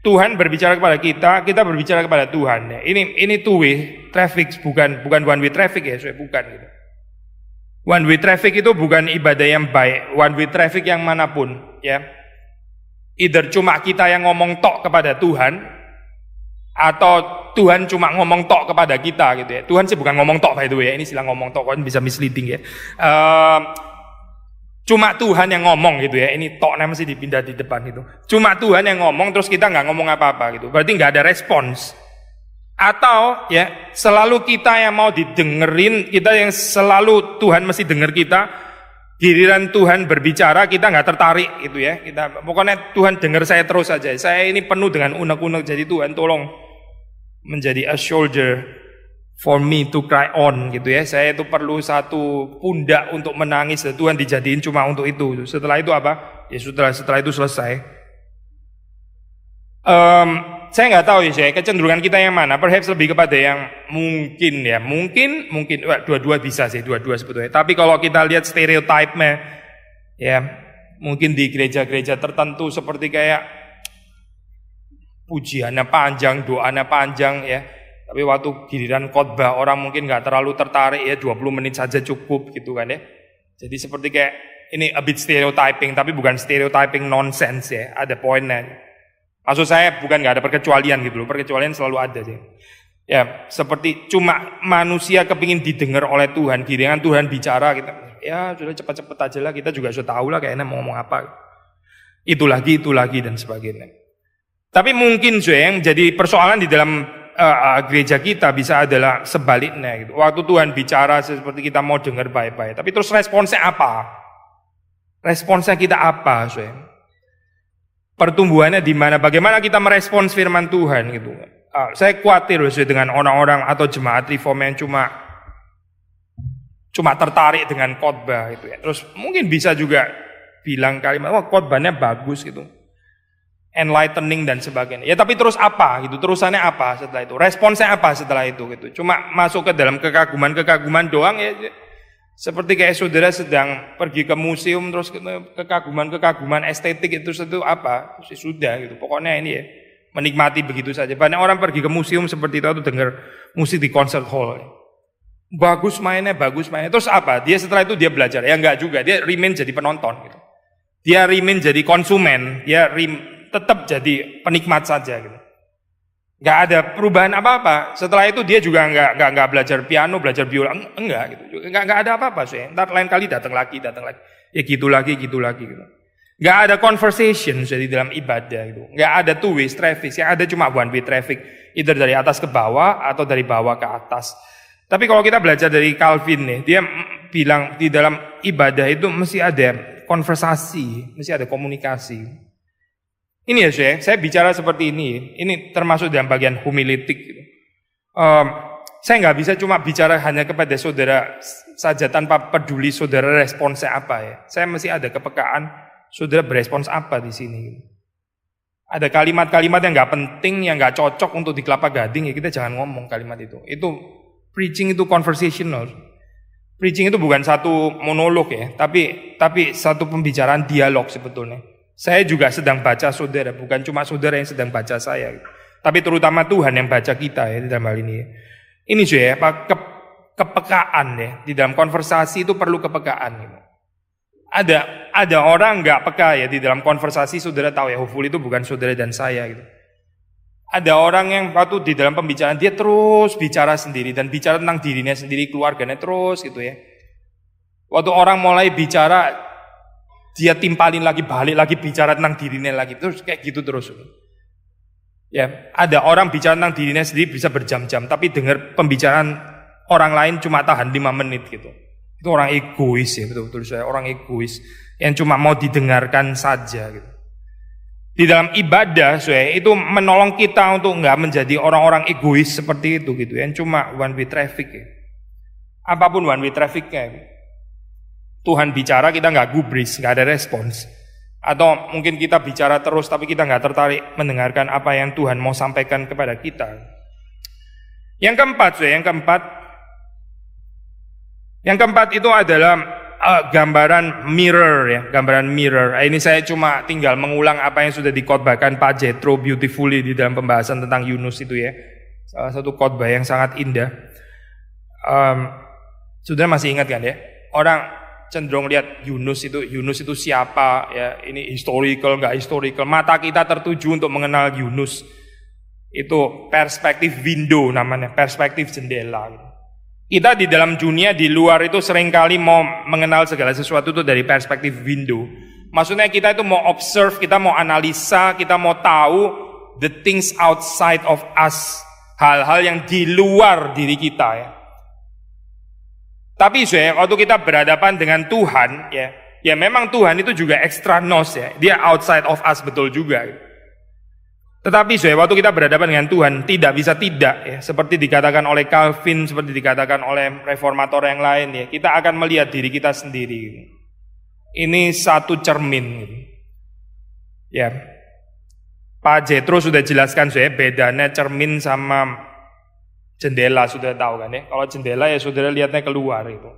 Tuhan berbicara kepada kita berbicara kepada Tuhan. Ya. Ini two way traffic, bukan one way traffic ya, bukan gitu. One way traffic itu bukan ibadah yang baik. One way traffic yang manapun, ya. Either cuma kita yang ngomong tok kepada Tuhan, atau Tuhan cuma ngomong tok kepada kita gitu ya. Tuhan sih bukan ngomong tok by the way. Ini silang ngomong tok kan bisa misleading ya. Cuma Tuhan yang ngomong gitu ya. Ini toknya mesti dipindah di depan itu. Cuma Tuhan yang ngomong terus kita nggak ngomong apa-apa gitu. Berarti nggak ada respons. Atau ya selalu kita yang mau didengerin, kita yang selalu Tuhan mesti denger kita. Giliran Tuhan berbicara kita nggak tertarik gitu ya. Kita pokoknya Tuhan denger saya terus saja. Saya ini penuh dengan unek-unek, jadi Tuhan tolong menjadi a shoulder for me to cry on gitu ya. Saya itu perlu satu pundak untuk menangis dan Tuhan dijadiin cuma untuk itu. Setelah itu apa? Ya setelah itu selesai. Saya nggak tahu ya, kecenderungan kita yang mana. Perhaps lebih kepada yang mungkin ya, mungkin dua-dua bisa sih, dua-dua sebetulnya. Tapi kalau kita lihat stereotipnya, ya mungkin di gereja-gereja tertentu seperti kayak pujiannya panjang, doanya panjang ya. Tapi waktu giliran khotbah orang mungkin nggak terlalu tertarik ya, 20 menit saja cukup gitu kan ya. Jadi seperti kayak ini a bit stereotyping, tapi bukan stereotyping nonsense ya, ada poinnya. Maksud saya bukan nggak ada perkecualian gitu loh, perkecualian selalu ada sih. Ya seperti cuma manusia kepingin didengar oleh Tuhan, giliran Tuhan bicara kita, ya sudah cepat-cepat aja lah, kita juga sudah tahu lah kayaknya mau ngomong apa. Itu lagi dan sebagainya. Tapi mungkin yang jadi persoalan di dalam gereja kita bisa adalah sebaliknya gitu. Waktu Tuhan bicara seperti kita mau dengar baik-baik, tapi terus responsnya apa? Responsnya kita apa, pertumbuhannya di mana? Bagaimana kita merespons firman Tuhan gitu? Saya khawatir dengan orang-orang atau jemaat reform yang cuma tertarik dengan khotbah gitu ya. Terus mungkin bisa juga bilang kalimat, wah khotbahnya bagus gitu. enlightening dan sebagainya. Ya tapi terus apa gitu? Terusannya apa setelah itu? Responsnya apa setelah itu gitu? Cuma masuk ke dalam kekaguman-kekaguman doang ya. Seperti kayak saudara sedang pergi ke museum terus kekaguman-kekaguman estetik itu apa? Sudah gitu. Pokoknya ini ya menikmati begitu saja. Banyak orang pergi ke museum seperti itu atau dengar musik di concert hall. Bagus mainnya. Terus apa? Dia setelah itu dia belajar. Ya enggak juga. Dia remain jadi penonton gitu. Dia remain jadi konsumen. Dia tetap jadi penikmat saja gitu. Nggak ada perubahan apa-apa. Setelah itu dia juga nggak belajar piano, belajar biola, enggak gitu. Nggak ada apa-apa sih. Ntar lain kali datang lagi. Ya gitu lagi gitu. Nggak ada conversation di dalam ibadah gitu. Nggak ada two way traffic. Yang ada cuma one way traffic. Either dari atas ke bawah atau dari bawah ke atas. Tapi kalau kita belajar dari Calvin nih, dia bilang di dalam ibadah itu mesti ada konversasi, mesti ada komunikasi. Ini ya saya bicara seperti ini termasuk dalam bagian homiletik. Saya nggak bisa cuma bicara hanya kepada saudara saja tanpa peduli saudara responsnya apa ya. Saya mesti ada kepekaan saudara berespons apa di sini. Ada kalimat-kalimat yang nggak penting, yang nggak cocok untuk di Kelapa Gading ya kita jangan ngomong kalimat itu. Itu preaching itu conversational. Preaching itu bukan satu monolog ya, tapi satu pembicaraan dialog sebetulnya. Saya juga sedang baca saudara, bukan cuma saudara yang sedang baca saya. Tapi terutama Tuhan yang baca kita ya di dalam hal ini. Ini ya, kepekaan ya. Di dalam konversasi itu perlu kepekaan. Gitu. Ada orang nggak peka ya di dalam konversasi saudara tahu ya, hopefully itu bukan saudara dan saya gitu. Ada orang yang waktu di dalam pembicaraan dia terus bicara sendiri dan bicara tentang dirinya sendiri, keluarganya terus gitu ya. Waktu orang mulai bicara dia timpalin lagi, balik lagi bicara tentang dirinya lagi, terus kayak gitu terus. Ya, ada orang bicara tentang dirinya sendiri bisa berjam-jam, tapi dengar pembicaraan orang lain cuma tahan 5 menit gitu. Itu orang egois ya, betul-betul saya orang egois yang cuma mau didengarkan saja gitu. Di dalam ibadah saya itu menolong kita untuk nggak menjadi orang-orang egois seperti itu gitu, yang cuma one way traffic ya. Apapun one way trafficnya. Gitu. Tuhan bicara kita nggak gubris, nggak ada respons. Atau mungkin kita bicara terus tapi kita nggak tertarik mendengarkan apa yang Tuhan mau sampaikan kepada kita. Yang keempat itu adalah gambaran mirror ya, gambaran mirror. Ini saya cuma tinggal mengulang apa yang sudah dikhotbahkan Pak Jethro beautifully di dalam pembahasan tentang Yunus itu ya. Salah satu khotbah yang sangat indah. Sudah masih ingat kan ya? Orang cenderung lihat Yunus itu siapa ya, ini historical nggak historical. Mata kita tertuju untuk mengenal Yunus. Itu perspektif window namanya, perspektif jendela. Kita di dalam dunia di luar itu seringkali mau mengenal segala sesuatu itu dari perspektif window. Maksudnya kita itu mau observe, kita mau analisa, kita mau tahu the things outside of us, hal-hal yang di luar diri kita ya. Tapi waktu kita berhadapan dengan Tuhan, ya memang Tuhan itu juga extranos ya, dia outside of us betul juga. Tetapi waktu kita berhadapan dengan Tuhan, tidak bisa tidak ya, seperti dikatakan oleh Calvin, seperti dikatakan oleh reformator yang lain ya, kita akan melihat diri kita sendiri. Ini satu cermin. Ya, Pak Jethro sudah jelaskan bedanya cermin sama jendela, sudah tahu kan ya. Kalau jendela ya saudara lihatnya keluar itu.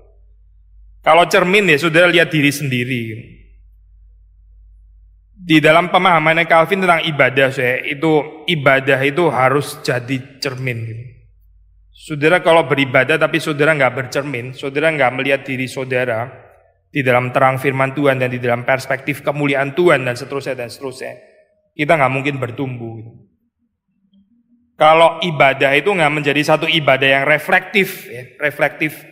Kalau cermin ya saudara lihat diri sendiri. Di dalam pemahamannya Calvin tentang ibadah ibadah itu harus jadi cermin. Saudara kalau beribadah tapi saudara nggak bercermin, saudara nggak melihat diri saudara di dalam terang firman Tuhan dan di dalam perspektif kemuliaan Tuhan dan seterusnya, kita nggak mungkin bertumbuh. Kalau ibadah itu nggak menjadi satu ibadah yang reflektif,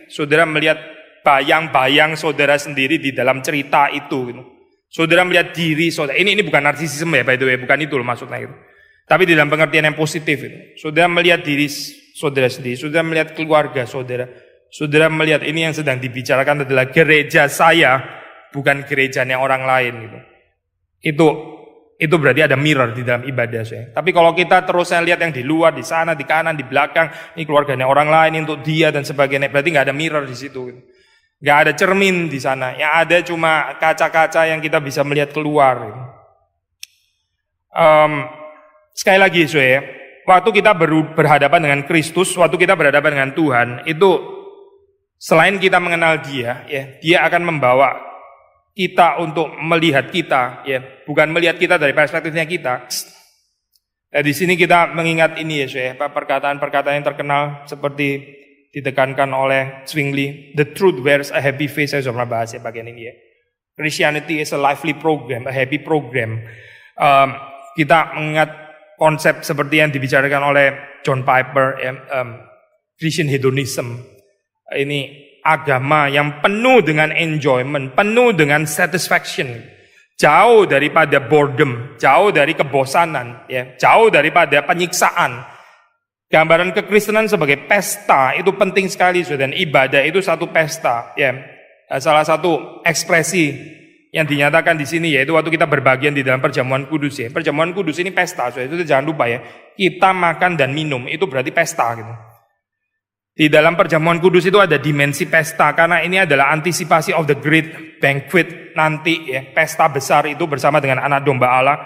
saudara melihat bayang-bayang saudara sendiri di dalam cerita itu. Gitu. Saudara melihat diri saudara. Ini bukan narsisisme ya, by the way, bukan itu loh maksudnya itu. Tapi di dalam pengertian yang positif itu. Saudara melihat diri saudara sendiri, saudara melihat keluarga saudara. Saudara melihat ini yang sedang dibicarakan adalah gereja saya, bukan gerejanya orang lain gitu. Itu berarti ada mirror di dalam ibadah saya. Tapi kalau kita terus lihat yang di luar, di sana, di kanan, di belakang, ini keluarganya orang lain, untuk dia dan sebagainya, berarti nggak ada mirror di situ. Nggak ada cermin di sana. Yang ada cuma kaca-kaca yang kita bisa melihat keluar. Sekali lagi, ya, waktu kita berhadapan dengan Kristus, waktu kita berhadapan dengan Tuhan, itu selain kita mengenal Dia, ya, Dia akan membawa kita untuk melihat kita, ya, bukan melihat kita dari perspektifnya kita. Di sini kita mengingat ini, ya, perkataan-perkataan yang terkenal seperti ditekankan oleh Zwingli, the truth wears a happy face. Saya sudah pernah bahas ya bagian ini, ya. Christianity is a lively program, a happy program. Kita mengingat konsep seperti yang dibicarakan oleh John Piper, ya, Christian hedonism. Ini agama yang penuh dengan enjoyment, penuh dengan satisfaction. Jauh daripada boredom, jauh dari kebosanan, ya, jauh daripada penyiksaan. Gambaran kekristenan sebagai pesta itu penting sekali, dan ibadah itu satu pesta. Ya. Salah satu ekspresi yang dinyatakan di sini yaitu waktu kita berbagian di dalam perjamuan kudus. Ya. Perjamuan kudus ini pesta, itu jangan lupa ya. Kita makan dan minum itu berarti pesta gitu. Di dalam perjamuan kudus itu ada dimensi pesta, karena ini adalah antisipasi of the great banquet nanti, ya, pesta besar itu bersama dengan anak domba Allah,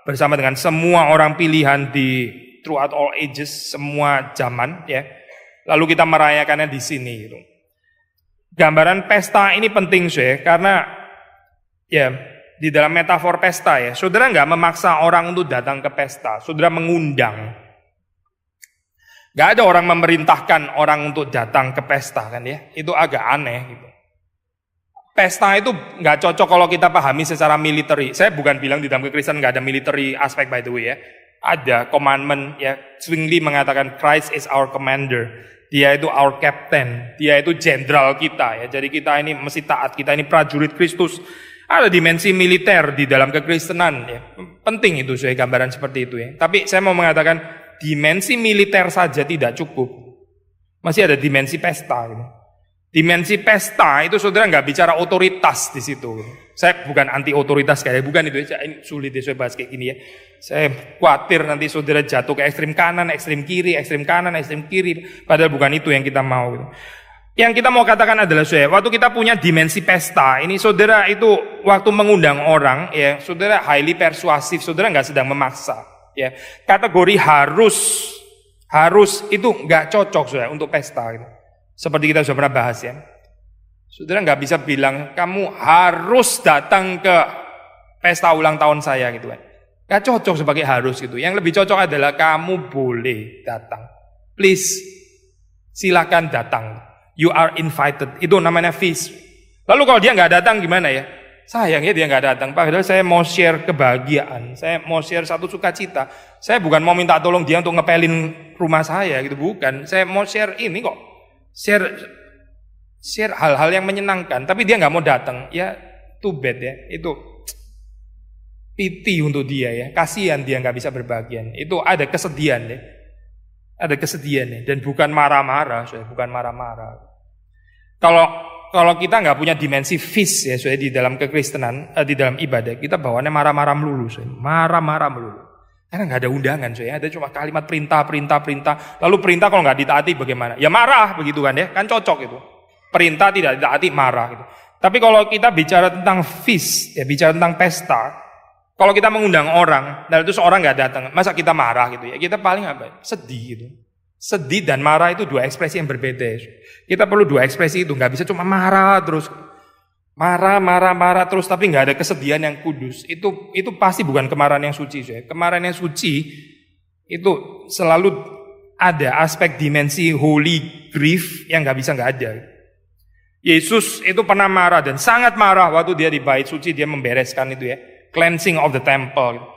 bersama dengan semua orang pilihan di throughout all ages, semua zaman, ya. Lalu kita merayakannya di sini gitu. Gambaran pesta ini penting, karena ya di dalam metafor pesta, ya, saudara nggak memaksa orang untuk datang ke pesta, saudara mengundang. Gak ada orang memerintahkan orang untuk datang ke pesta, kan ya. Itu agak aneh gitu. Pesta itu gak cocok kalau kita pahami secara military. Saya bukan bilang di dalam kekristenan gak ada military aspek, by the way, ya. Ada commandment, ya. Zwingli mengatakan Christ is our commander. Dia itu our captain. Dia itu jenderal kita, ya. Jadi kita ini mesti taat, kita ini prajurit Kristus. Ada dimensi militer di dalam kekristenan, ya. Penting itu, saya gambaran seperti itu, ya. Tapi saya mau mengatakan dimensi militer saja tidak cukup. Masih ada dimensi pesta. Gitu. Dimensi pesta itu saudara nggak bicara otoritas di situ. Gitu. Saya bukan anti otoritas kayak bukan itu. Ini sulit saya bahas kayak gini ya. Saya khawatir nanti saudara jatuh ke ekstrem kanan, ekstrem kiri, ekstrem kanan, ekstrem kiri. Padahal bukan itu yang kita mau. Gitu. Yang kita mau katakan adalah waktu kita punya dimensi pesta, ini saudara itu waktu mengundang orang, ya saudara highly persuasif, saudara nggak sedang memaksa. Ya, kategori harus itu nggak cocok saudara untuk pesta gitu. Seperti kita sudah pernah bahas ya. Saudara nggak bisa bilang kamu harus datang ke pesta ulang tahun saya gitu kan. Nggak cocok sebagai harus gitu. Yang lebih cocok adalah kamu boleh datang. Please, silakan datang. You are invited. Itu namanya feast. Lalu kalau dia nggak datang gimana ya? Sayangnya dia nggak datang, padahal saya mau share kebahagiaan, saya mau share satu sukacita. Saya bukan mau minta tolong dia untuk ngepelin rumah saya gitu, bukan. Saya mau share ini kok, share hal-hal yang menyenangkan. Tapi dia nggak mau datang, ya too bad ya. Itu pity untuk dia ya, kasihan dia nggak bisa berbagian. Itu ada kesedihan ya, ada kesedihan ya. Dan bukan marah-marah, bukan marah-marah. Kalau kita nggak punya dimensi feast ya, di dalam kekristenan, di dalam ibadah, kita bawaannya marah-marah melulu, marah-marah melulu. Karena nggak ada undangan, ada cuma kalimat perintah. Lalu perintah kalau nggak ditaati bagaimana? Ya marah begitu kan ya, kan cocok itu. Perintah tidak ditaati marah gitu. Tapi kalau kita bicara tentang feast, ya bicara tentang pesta, kalau kita mengundang orang, dan itu seorang nggak datang, masa kita marah gitu ya? Kita paling apa? Sedih gitu. Sedih dan marah itu dua ekspresi yang berbeda. Kita perlu dua ekspresi itu, nggak bisa cuma marah terus, marah terus, tapi nggak ada kesedihan yang kudus. Itu pasti bukan kemarahan yang suci. Kemarahan yang suci itu selalu ada aspek dimensi holy grief yang nggak ada. Yesus itu pernah marah dan sangat marah waktu dia di bait suci, dia membereskan itu ya, cleansing of the temple.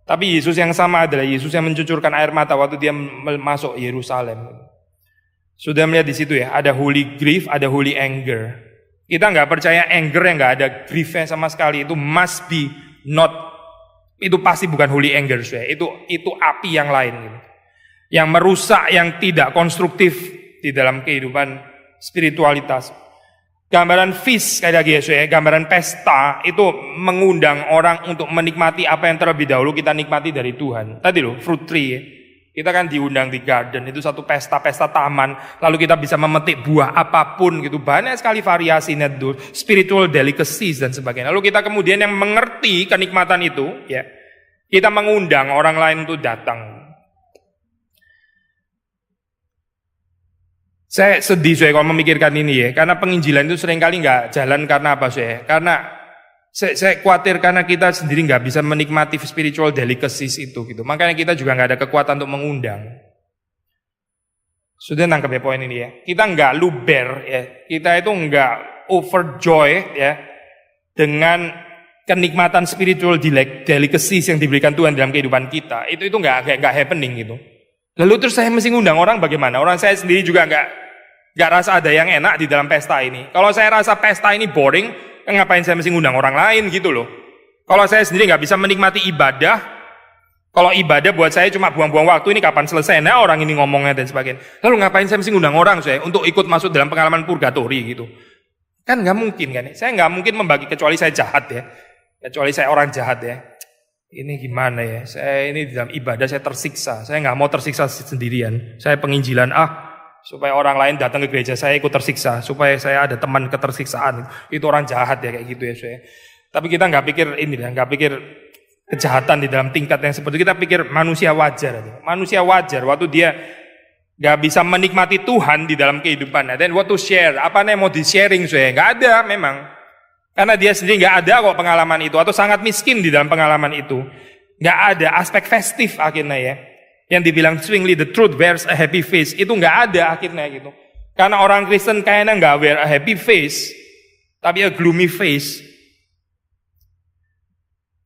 Tapi Yesus yang sama adalah Yesus yang mencucurkan air mata waktu dia masuk Yerusalem. Sudah melihat di situ ya, ada holy grief, ada holy anger. Kita nggak percaya anger yang nggak ada griefnya sama sekali, itu must be not, itu pasti bukan holy anger, itu api yang lain, gitu. Yang merusak, yang tidak konstruktif di dalam kehidupan spiritualitas. Gambaran feast kayak lagi ya, gambaran pesta itu mengundang orang untuk menikmati apa yang terlebih dahulu kita nikmati dari Tuhan. Tadi loh, fruit tree ya. Kita kan diundang di garden, itu satu pesta taman, lalu kita bisa memetik buah apapun gitu. Banyak sekali variasinya tuh, spiritual delicacies dan sebagainya. Lalu kita kemudian yang mengerti kenikmatan itu ya, Kita mengundang orang lain untuk datang. Saya sedih saya kalau memikirkan ini ya, karena penginjilan itu seringkali nggak jalan karena apa saya? Karena saya khawatir karena kita sendiri nggak bisa menikmati spiritual delicacies itu gitu. Makanya kita juga nggak ada kekuatan untuk mengundang. Sudah nangkep ya poin ini ya. Kita nggak luber ya. Kita itu nggak overjoy ya dengan kenikmatan spiritual delicacies yang diberikan Tuhan dalam kehidupan kita. Itu nggak happening gitu. Lalu terus saya mesti ngundang orang bagaimana? Orang saya sendiri juga nggak rasa ada yang enak di dalam pesta ini. Kalau saya rasa pesta ini boring, ngapain saya mesti ngundang orang lain gitu loh. Kalau saya sendiri nggak bisa menikmati ibadah, kalau ibadah buat saya cuma buang-buang waktu, ini kapan selesai? Nah orang ini ngomongnya dan sebagainya. Lalu ngapain saya mesti ngundang orang saya untuk ikut masuk dalam pengalaman purgatori gitu? Kan nggak mungkin kan? Saya nggak mungkin membagi kecuali saya jahat ya, kecuali saya orang jahat ya. Ini gimana ya? Saya ini di dalam ibadah saya tersiksa. Saya nggak mau tersiksa sendirian. Saya penginjilan supaya orang lain datang ke gereja saya ikut tersiksa, supaya saya ada teman ketersiksaan. Itu orang jahat ya kayak gitu ya saya. Tapi kita nggak pikir ini ya, nggak pikir kejahatan di dalam tingkat yang seperti itu. Kita pikir manusia wajar. Manusia wajar waktu dia nggak bisa menikmati Tuhan di dalam kehidupannya. Dan what to share? Apa yang mau di sharing saya? Nggak ada memang. Karena dia sendiri nggak ada kok pengalaman itu atau sangat miskin di dalam pengalaman itu. Nggak ada aspek festif akhirnya ya. Yang dibilang swingly the truth wears a happy face, itu nggak ada akhirnya gitu. Karena orang Kristen kayaknya nggak wear a happy face, tapi a gloomy face.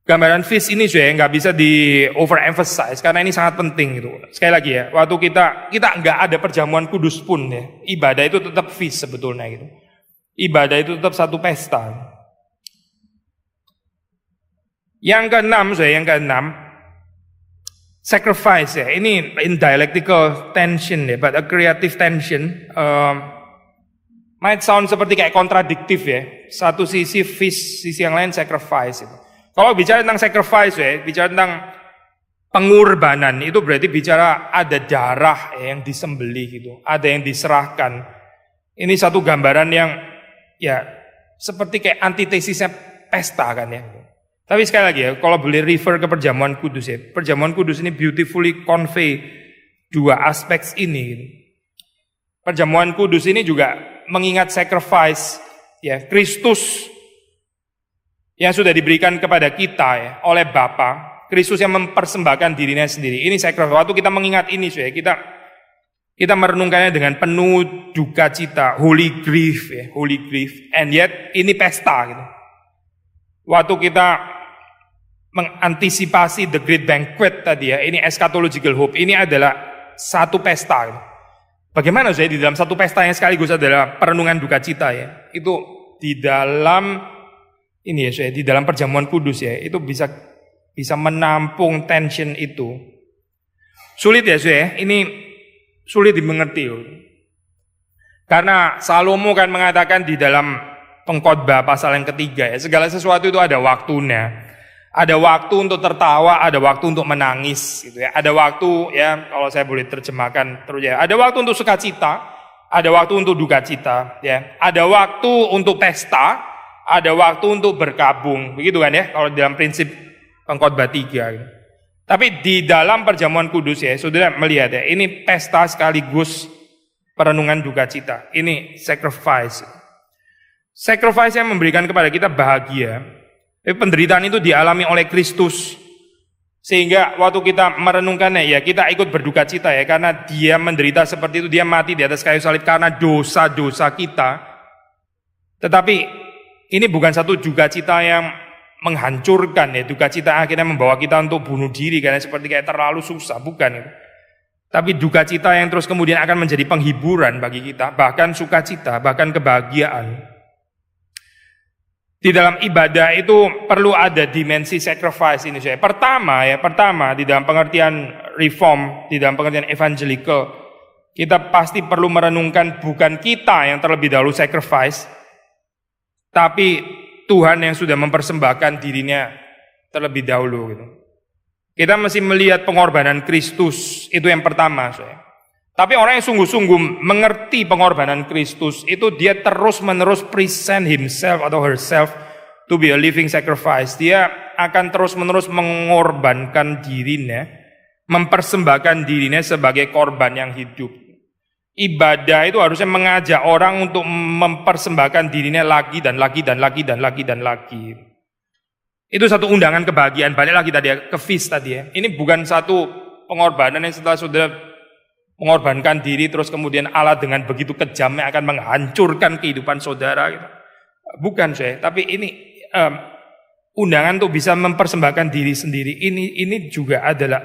Gambaran face ini juga nggak bisa di overemphasize karena ini sangat penting gitu. Sekali lagi ya, waktu kita nggak ada perjamuan kudus pun ya, ibadah itu tetap feast sebetulnya gitu. Ibadah itu tetap satu pesta. Yang keenam, sacrifice ya, ini in dialectical tension ya, but a creative tension. Might sound seperti kayak kontradiktif ya. Satu sisi feast, sisi yang lain sacrifice. Gitu. Kalau bicara tentang sacrifice ya, bicara tentang pengorbanan, itu berarti bicara ada darah ya, yang disembelih gitu, ada yang diserahkan. Ini satu gambaran yang ya seperti kayak antitesisnya pesta kan ya. Tapi sekali lagi ya, kalau boleh refer ke perjamuan kudus ya, perjamuan kudus ini beautifully convey dua aspek ini. Perjamuan kudus ini juga mengingat sacrifice ya, Kristus yang sudah diberikan kepada kita ya, oleh Bapa. Kristus yang mempersembahkan dirinya sendiri. Ini sacrifice. Waktu kita mengingat ini ya, kita merenungkannya dengan penuh duka cita, holy grief ya, holy grief. And yet ini pesta gitu. Waktu kita mengantisipasi the great banquet tadi ya, ini eschatological hope, ini adalah satu pesta. Bagaimana saya di dalam satu pesta yang sekaligus adalah perenungan duka cita ya, itu di dalam ini ya saya, di dalam perjamuan kudus ya, itu bisa menampung tension itu. Sulit ya saya, ini sulit dimengerti. Karena Salomo kan mengatakan di dalam Pengkhotbah pasal yang ketiga ya, segala sesuatu itu ada waktunya. Ada waktu untuk tertawa, ada waktu untuk menangis gitu ya. Ada waktu ya, kalau saya boleh terjemahkan terus ya. Ada waktu untuk sukacita, ada waktu untuk duka cita ya. Ada waktu untuk pesta, ada waktu untuk berkabung. Begitu kan ya, kalau dalam prinsip Pengkhotbah 3 gitu. Tapi di dalam perjamuan kudus ya, saudara melihat ya, ini pesta sekaligus perenungan duka cita. Ini sacrifice. Sacrifice yang memberikan kepada kita bahagia. Penderitaan itu dialami oleh Kristus. Sehingga waktu kita merenungkannya ya, kita ikut berduka cita ya, karena dia menderita seperti itu, dia mati di atas kayu salib karena dosa-dosa kita. Tetapi ini bukan satu duka cita yang menghancurkan ya, duka cita akhirnya membawa kita untuk bunuh diri karena seperti kayak terlalu susah, bukan itu. Tapi duka cita yang terus kemudian akan menjadi penghiburan bagi kita, bahkan sukacita, bahkan kebahagiaan. Di dalam ibadah itu perlu ada dimensi sacrifice ini saya. Pertama di dalam pengertian reform, di dalam pengertian evangelical, kita pasti perlu merenungkan bukan kita yang terlebih dahulu sacrifice, tapi Tuhan yang sudah mempersembahkan dirinya terlebih dahulu gitu. Kita mesti melihat pengorbanan Kristus, itu yang pertama saya. Tapi orang yang sungguh-sungguh mengerti pengorbanan Kristus, itu dia terus-menerus present himself atau herself to be a living sacrifice. Dia akan terus-menerus mengorbankan dirinya, mempersembahkan dirinya sebagai korban yang hidup. Ibadah itu harusnya mengajak orang untuk mempersembahkan dirinya lagi dan lagi dan lagi dan lagi dan lagi. Itu satu undangan kebahagiaan. Balik lagi tadi ke feast tadi ya. Ini bukan satu pengorbanan yang setelah saudara mengorbankan diri terus kemudian Allah dengan begitu kejamnya akan menghancurkan kehidupan saudara. Bukan saya, tapi ini undangan untuk bisa mempersembahkan diri sendiri. Ini juga adalah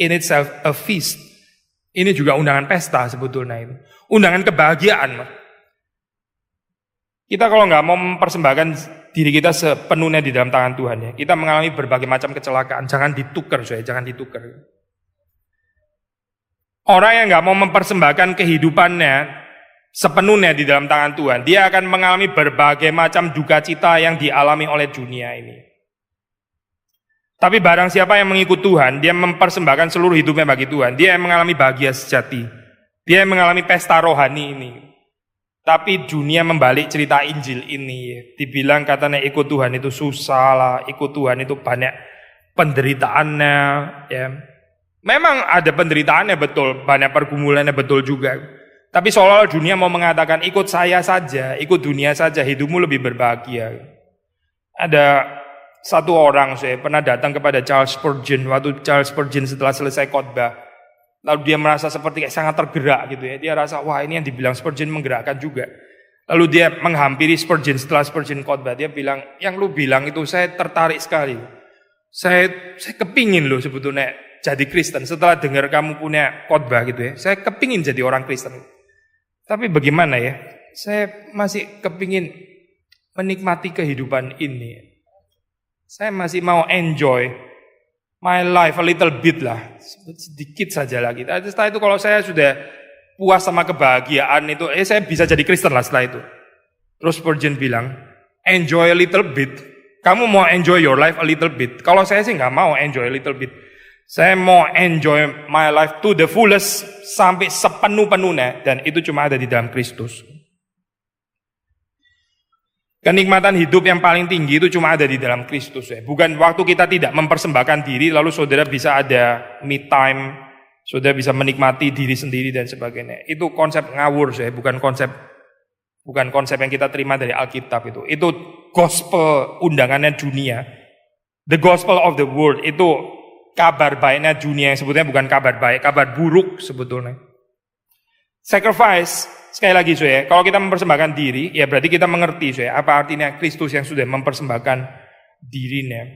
in itself a feast. Ini juga undangan pesta sebetulnya itu. Undangan kebahagiaan. Kita kalau nggak mau mempersembahkan diri kita sepenuhnya di dalam tangan Tuhan ya, kita mengalami berbagai macam kecelakaan. Jangan ditukar, jangan ditukar. Orang yang nggak mau mempersembahkan kehidupannya sepenuhnya di dalam tangan Tuhan, dia akan mengalami berbagai macam duka cita yang dialami oleh dunia ini. Tapi barang siapa yang mengikut Tuhan, dia mempersembahkan seluruh hidupnya bagi Tuhan, dia yang mengalami bahagia sejati. Dia yang mengalami pesta rohani ini. Tapi dunia membalik cerita Injil ini. Dibilang katanya ikut Tuhan itu susah lah, ikut Tuhan itu banyak penderitaannya. Ya. Memang ada penderitaannya betul, banyak pergumulannya betul juga. Tapi seolah-olah dunia mau mengatakan ikut saya saja, ikut dunia saja, hidupmu lebih berbahagia. Ada satu orang saya pernah datang kepada Charles Spurgeon waktu Charles Spurgeon setelah selesai khotbah, lalu dia merasa seperti kayak sangat tergerak gitu ya. Dia rasa wah ini yang dibilang Spurgeon menggerakkan juga. Lalu dia menghampiri Spurgeon setelah Spurgeon khotbah, dia bilang yang lu bilang itu saya tertarik sekali. Saya kepingin loh sebetulnya jadi Kristen setelah dengar kamu punya khotbah gitu ya. Saya kepingin jadi orang Kristen. Tapi bagaimana ya? Saya masih kepingin menikmati kehidupan ini. Saya masih mau enjoy my life a little bit lah, sedikit saja lagi. Setelah itu kalau saya sudah puas sama kebahagiaan itu, saya bisa jadi Kristen lah setelah itu. Terus Spurgeon bilang, enjoy a little bit. Kamu mau enjoy your life a little bit. Kalau saya sih nggak mau enjoy a little bit. Saya mau enjoy my life to the fullest sampai sepenuh-penuhnya, dan itu cuma ada di dalam Kristus. Kenikmatan hidup yang paling tinggi itu cuma ada di dalam Kristus ya. Bukan waktu kita tidak mempersembahkan diri lalu saudara bisa ada me time, saudara bisa menikmati diri sendiri dan sebagainya. Itu konsep ngawur ya, bukan konsep yang kita terima dari Alkitab itu. Itu gospel undangannya dunia. The gospel of the world itu kabar baiknya dunia yang sebetulnya bukan kabar baik, kabar buruk sebetulnya. Sacrifice, sekali lagi ya, kalau kita mempersembahkan diri, ya berarti kita mengerti ya, apa artinya Kristus yang sudah mempersembahkan dirinya.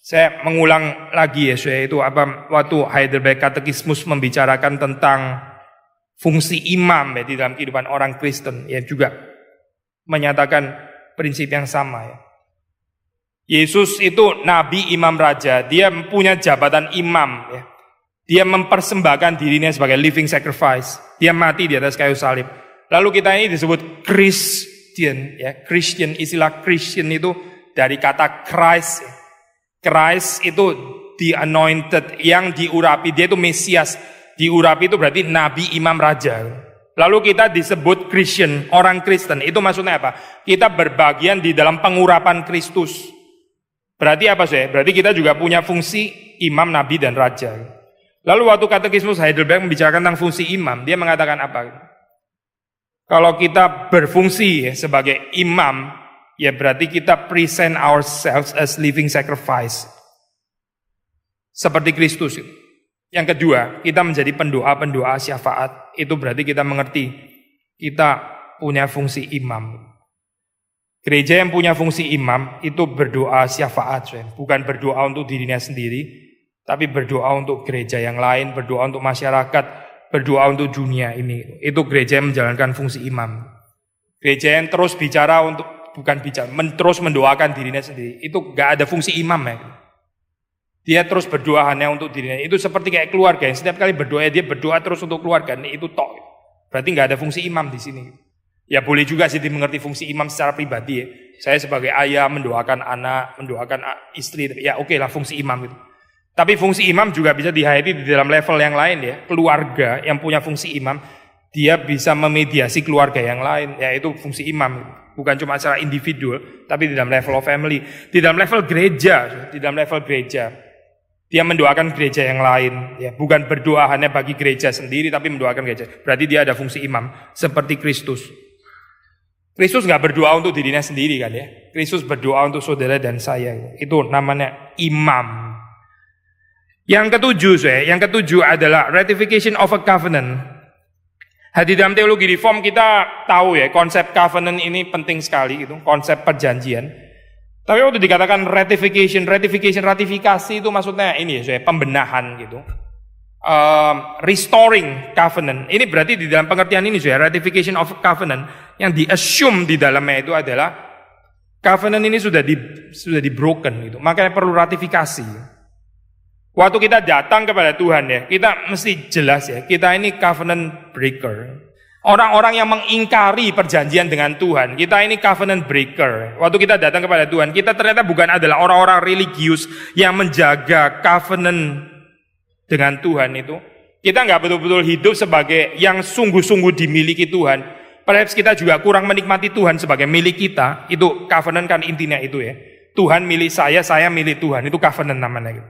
Saya mengulang lagi ya, itu apa waktu Heidelberg Katekismus membicarakan tentang fungsi imam ya, di dalam kehidupan orang Kristen, ya juga menyatakan prinsip yang sama ya. Yesus itu nabi, imam, raja, dia punya jabatan imam ya. Dia mempersembahkan dirinya sebagai living sacrifice. Dia mati di atas kayu salib. Lalu kita ini disebut Christian. Ya, Christian, istilah Christian itu dari kata Christ. Christ itu the anointed, yang diurapi. Dia itu Mesias. Diurapi itu berarti nabi, imam, raja. Lalu kita disebut Christian, orang Kristen. Itu maksudnya apa? Kita berbagian di dalam pengurapan Kristus. Berarti apa sih? Berarti kita juga punya fungsi imam, nabi, dan raja. Lalu waktu Katekismus Heidelberg membicarakan tentang fungsi imam, dia mengatakan apa? Kalau kita berfungsi sebagai imam, ya berarti kita present ourselves as living sacrifice. Seperti Kristus. Yang kedua, kita menjadi pendoa-pendoa syafaat. Itu berarti kita mengerti, kita punya fungsi imam. Gereja yang punya fungsi imam, itu berdoa syafaat. Bukan berdoa untuk dirinya sendiri, tapi berdoa untuk gereja yang lain, berdoa untuk masyarakat, berdoa untuk dunia ini. Itu gereja yang menjalankan fungsi imam. Gereja yang terus bicara untuk, terus mendoakan dirinya sendiri. Itu gak ada fungsi imam ya. Dia terus berdoa hanya untuk dirinya. Itu seperti kayak keluarga yang setiap kali berdoa, dia berdoa terus untuk keluarga. Itu tok. Berarti gak ada fungsi imam di sini. Ya boleh juga sih dimengerti fungsi imam secara pribadi ya. Saya sebagai ayah mendoakan anak, mendoakan istri. Ya oke lah fungsi imam itu. Tapi fungsi imam juga bisa dihayati di dalam level yang lain ya. Keluarga yang punya fungsi imam, dia bisa memediasi keluarga yang lain, yaitu fungsi imam. bukan cuma secara individual, tapi di dalam level of family, di dalam level gereja, dia mendoakan gereja yang lain, ya, bukan berdoa hanya bagi gereja sendiri, tapi mendoakan gereja. Berarti dia ada fungsi imam, seperti Kristus. Kristus nggak berdoa untuk dirinya sendiri kan ya, Kristus berdoa untuk saudara dan saya. Itu namanya imam. Yang ketujuh adalah ratification of a covenant. Di dalam teologi reform kita tahu ya, konsep covenant ini penting sekali gitu, konsep perjanjian. Tapi waktu dikatakan ratifikasi itu maksudnya ini ya, pembenahan gitu. Restoring covenant. Ini berarti di dalam pengertian ini ratification of covenant yang di-assume di dalamnya itu adalah covenant ini sudah di broken gitu. Makanya perlu ratifikasi. Waktu kita datang kepada Tuhan ya, kita mesti jelas ya, kita ini covenant breaker. Orang-orang yang mengingkari perjanjian dengan Tuhan, kita ini covenant breaker. Waktu kita datang kepada Tuhan, kita ternyata bukan adalah orang-orang religius yang menjaga covenant dengan Tuhan itu. Kita nggak betul-betul hidup sebagai yang sungguh-sungguh dimiliki Tuhan. Perhaps kita juga kurang menikmati Tuhan sebagai milik kita. Itu covenant kan intinya itu ya. Tuhan milik saya milik Tuhan. Itu covenant namanya gitu.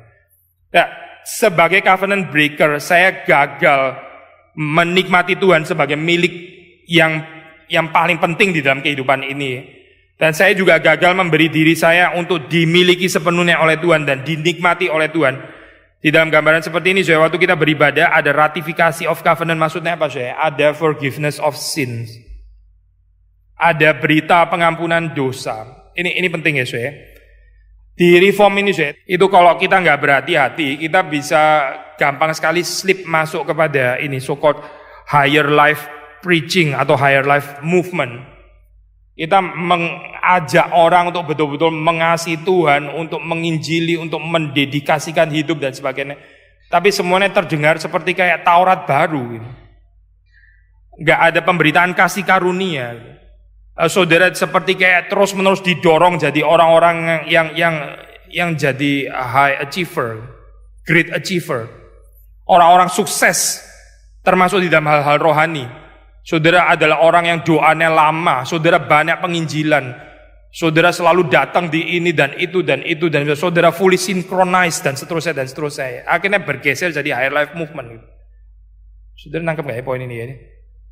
Ya, sebagai covenant breaker, saya gagal menikmati Tuhan sebagai milik yang paling penting di dalam kehidupan ini. Dan saya juga gagal memberi diri saya untuk dimiliki sepenuhnya oleh Tuhan dan dinikmati oleh Tuhan. Di dalam gambaran seperti ini, waktu kita beribadah, ada ratifikasi of covenant, maksudnya apa? Ada forgiveness of sins. Ada berita pengampunan dosa. Ini penting ya, Di reform ini, itu kalau kita nggak berhati-hati, kita bisa gampang sekali slip masuk kepada ini so-called higher life preaching atau higher life movement. Kita mengajak orang untuk betul-betul mengasihi Tuhan, untuk menginjili, untuk mendedikasikan hidup dan sebagainya. Tapi semuanya terdengar seperti kayak Taurat baru. Gitu. Nggak ada pemberitaan kasih karunia. Gitu. Saudara seperti kayak terus-menerus didorong jadi orang-orang yang jadi high achiever, great achiever, orang-orang sukses, termasuk di dalam hal-hal rohani. Saudara adalah orang yang doanya lama, saudara banyak penginjilan, saudara selalu datang di ini dan itu dan saudara fully synchronized dan seterusnya. Akhirnya bergeser jadi higher life movement. Saudara nangkep nggak ya poin ini ya?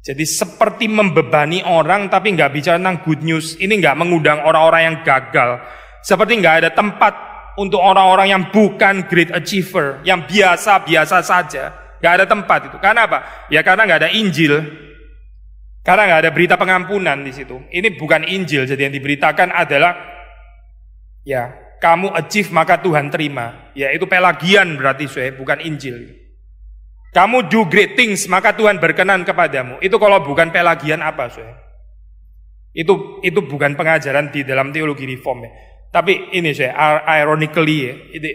Jadi seperti membebani orang tapi nggak bicara tentang good news. Ini nggak mengundang orang-orang yang gagal. Seperti nggak ada tempat untuk orang-orang yang bukan great achiever, yang biasa-biasa saja. Nggak ada tempat itu. Karena apa? Ya karena nggak ada Injil. Karena nggak ada berita pengampunan di situ. Ini bukan Injil. Jadi yang diberitakan adalah ya kamu achieve maka Tuhan terima. Ya itu Pelagian berarti bukan Injil. Kamu do great things, maka Tuhan berkenan kepadamu. Itu kalau bukan Pelagian apa, Itu bukan pengajaran di dalam teologi reform. Tapi ini, ironically, ini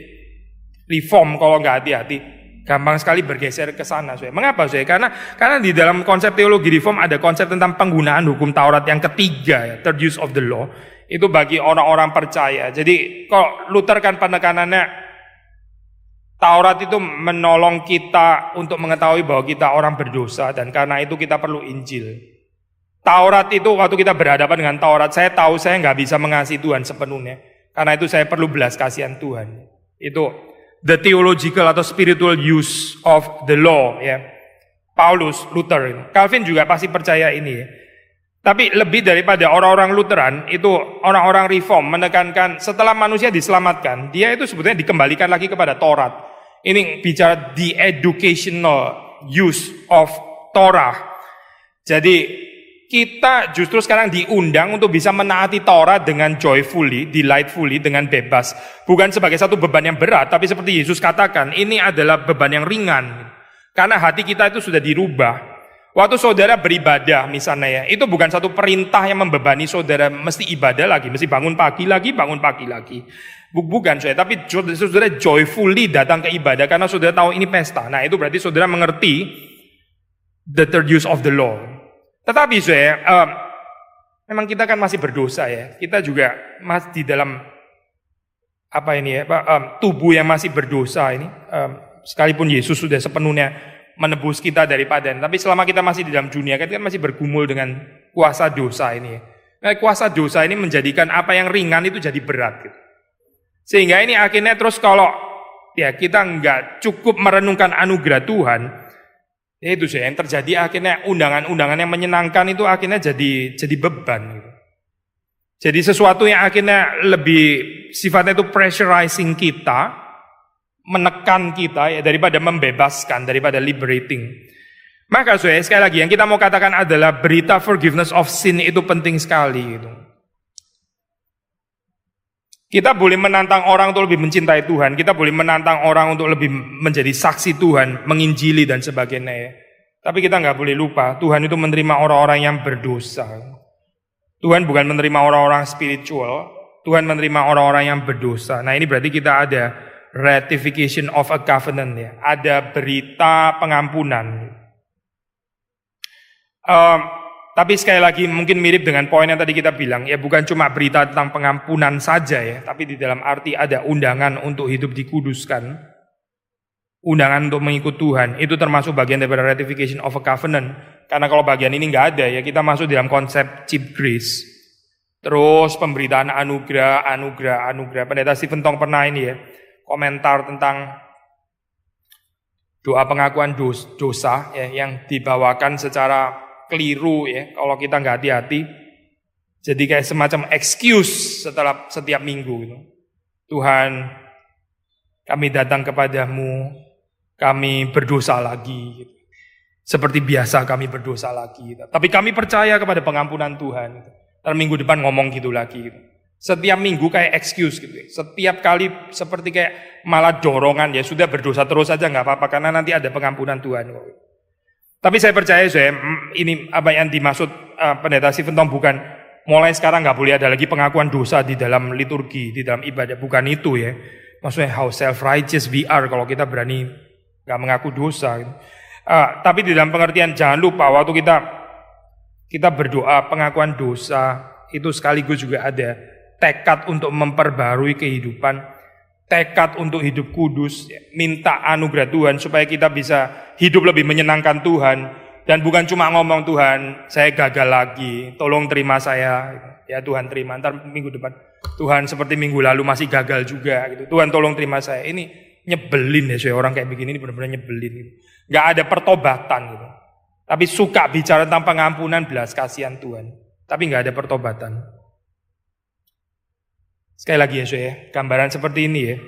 reform kalau nggak hati-hati, gampang sekali bergeser ke sana, Mengapa, Karena di dalam konsep teologi reform ada konsep tentang penggunaan hukum Taurat yang ketiga, third use of the law. Itu bagi orang-orang percaya. Jadi, kalau Luther kan penekanannya, Taurat itu menolong kita untuk mengetahui bahwa kita orang berdosa dan karena itu kita perlu Injil. Taurat itu waktu kita berhadapan dengan Taurat, saya tahu saya nggak bisa mengasihi Tuhan sepenuhnya. Karena itu saya perlu belas kasihan Tuhan. Itu the theological atau spiritual use of the law ya. Paulus, Luther, Calvin juga pasti percaya ini ya. Tapi lebih daripada orang-orang Lutheran, itu orang-orang Reform menekankan setelah manusia diselamatkan, dia itu sebetulnya dikembalikan lagi kepada Taurat. Ini bicara the educational use of Torah. Jadi kita justru sekarang diundang untuk bisa menaati Taurat dengan joyfully, delightfully, dengan bebas. Bukan sebagai satu beban yang berat, tapi seperti Yesus katakan, ini adalah beban yang ringan. Karena hati kita itu sudah dirubah. Waktu saudara beribadah misalnya ya, itu bukan satu perintah yang membebani saudara mesti ibadah lagi, mesti bangun pagi lagi. Bukan tapi saudara joyfully datang ke ibadah karena saudara tahu ini pesta. Nah itu berarti saudara mengerti the third use of the law. Tetapi memang kita kan masih berdosa ya. Kita juga masih di dalam tubuh yang masih berdosa ini. Sekalipun Yesus sudah sepenuhnya menebus kita daripada. Tapi selama kita masih di dalam dunia, kita masih bergumul dengan kuasa dosa ini. Nah, kuasa dosa ini menjadikan apa yang ringan itu jadi berat. Gitu. Sehingga ini akhirnya terus kalau ya kita nggak cukup merenungkan anugerah Tuhan, ya itu sih yang terjadi akhirnya undangan-undangan yang menyenangkan itu akhirnya jadi beban. Gitu. Jadi sesuatu yang akhirnya lebih sifatnya itu pressurizing kita, menekan kita ya daripada membebaskan, daripada liberating. Maka sekali lagi yang kita mau katakan adalah berita forgiveness of sin itu penting sekali. Gitu. Kita boleh menantang orang untuk lebih mencintai Tuhan. Kita boleh menantang orang untuk lebih menjadi saksi Tuhan, menginjili dan sebagainya. Ya. Tapi kita nggak boleh lupa, Tuhan itu menerima orang-orang yang berdosa. Tuhan bukan menerima orang-orang spiritual, Tuhan menerima orang-orang yang berdosa. Nah ini berarti kita ada ratification of a covenant ya. Ada berita pengampunan. Tapi sekali lagi mungkin mirip dengan poin yang tadi kita bilang, ya bukan cuma berita tentang pengampunan saja ya, tapi di dalam arti ada undangan untuk hidup dikuduskan, undangan untuk mengikut Tuhan, itu termasuk bagian daripada ratification of a covenant. Karena kalau bagian ini nggak ada ya, kita masuk dalam konsep cheap grace. Terus pemberitaan anugerah. Pendeta Stephen Tong pernah ini ya, komentar tentang doa pengakuan dosa ya, yang dibawakan secara keliru ya, kalau kita nggak hati-hati, jadi kayak semacam excuse setelah setiap minggu gitu. Tuhan, kami datang kepadamu, kami berdosa lagi, gitu. Seperti biasa kami berdosa lagi, gitu. Tapi kami percaya kepada pengampunan Tuhan. Gitu. Dan minggu depan ngomong gitu lagi. Gitu. Setiap minggu kayak excuse gitu. Setiap kali seperti kayak malah dorongan ya sudah berdosa terus aja nggak apa-apa karena nanti ada pengampunan Tuhan. Tapi saya percaya ini apa yang dimaksud pendeta Stephen Tong bukan mulai sekarang nggak boleh ada lagi pengakuan dosa di dalam liturgi, di dalam ibadah, bukan itu ya. Maksudnya how self-righteous we are kalau kita berani nggak mengaku dosa. Gitu. Tapi di dalam pengertian jangan lupa waktu kita berdoa pengakuan dosa itu sekaligus juga ada tekad untuk memperbarui kehidupan. Tekad untuk hidup kudus, minta anugerah Tuhan supaya kita bisa hidup lebih menyenangkan Tuhan. Dan bukan cuma ngomong Tuhan, saya gagal lagi, tolong terima saya. Ya Tuhan terima, ntar minggu depan. Tuhan seperti minggu lalu masih gagal juga. Gitu. Tuhan tolong terima saya. Ini nyebelin ya orang kayak begini, ini benar-benar nyebelin. Gitu. Gak ada pertobatan. Gitu. Tapi suka bicara tentang pengampunan, belas kasihan Tuhan. Tapi gak ada pertobatan. Sekali lagi ya, gambaran seperti ini ya,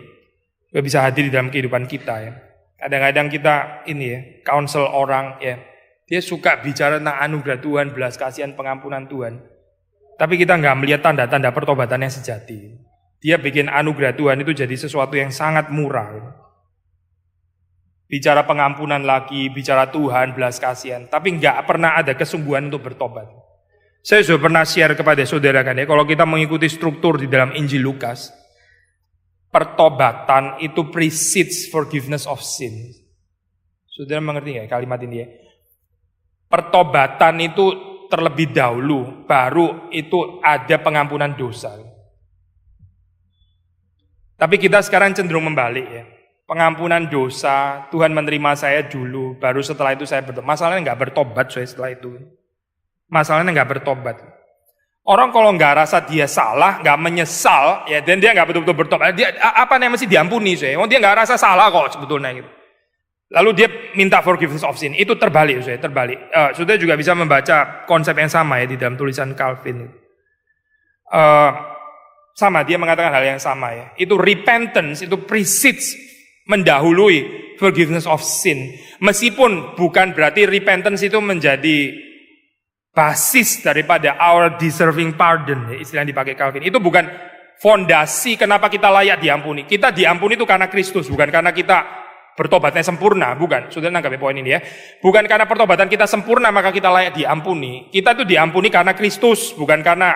bisa hadir di dalam kehidupan kita ya. Kadang-kadang kita ini ya, counsel orang ya, dia suka bicara tentang anugerah Tuhan, belas kasihan, pengampunan Tuhan. Tapi kita nggak melihat tanda-tanda pertobatan yang sejati. Dia bikin anugerah Tuhan itu jadi sesuatu yang sangat murah. Ya. Bicara pengampunan lagi, bicara Tuhan, belas kasihan, tapi nggak pernah ada kesungguhan untuk bertobat. Saya sudah pernah share kepada saudara kan ya, kalau kita mengikuti struktur di dalam Injil Lukas, pertobatan itu precedes forgiveness of sin. Saudara mengerti nggak kalimat ini ya? Pertobatan itu terlebih dahulu, baru itu ada pengampunan dosa. Tapi kita sekarang cenderung membalik ya. Pengampunan dosa, Tuhan menerima saya dulu, baru setelah itu saya bertobat. Masalahnya nggak bertobat saya setelah itu. Masalahnya nggak bertobat. Orang kalau nggak rasa dia salah, nggak menyesal, ya dan dia nggak betul-betul bertobat. Dia apa namanya mesti diampuni saya. Dia nggak rasa salah kok sebetulnya gitu. Lalu dia minta forgiveness of sin. Itu terbalik saya, terbalik. Saudara juga bisa membaca konsep yang sama ya di dalam tulisan Calvin. Sama dia mengatakan hal yang sama ya. Itu repentance, itu precedes, mendahului forgiveness of sin. Meskipun bukan berarti repentance itu menjadi basis daripada our deserving pardon, ya, istilah yang dipakai Calvin. Itu bukan fondasi kenapa kita layak diampuni. Kita diampuni itu karena Kristus, bukan karena kita bertobatnya sempurna, bukan. Sudah nangkap poin ini ya. Bukan karena pertobatan kita sempurna maka kita layak diampuni. Kita itu diampuni karena Kristus, bukan karena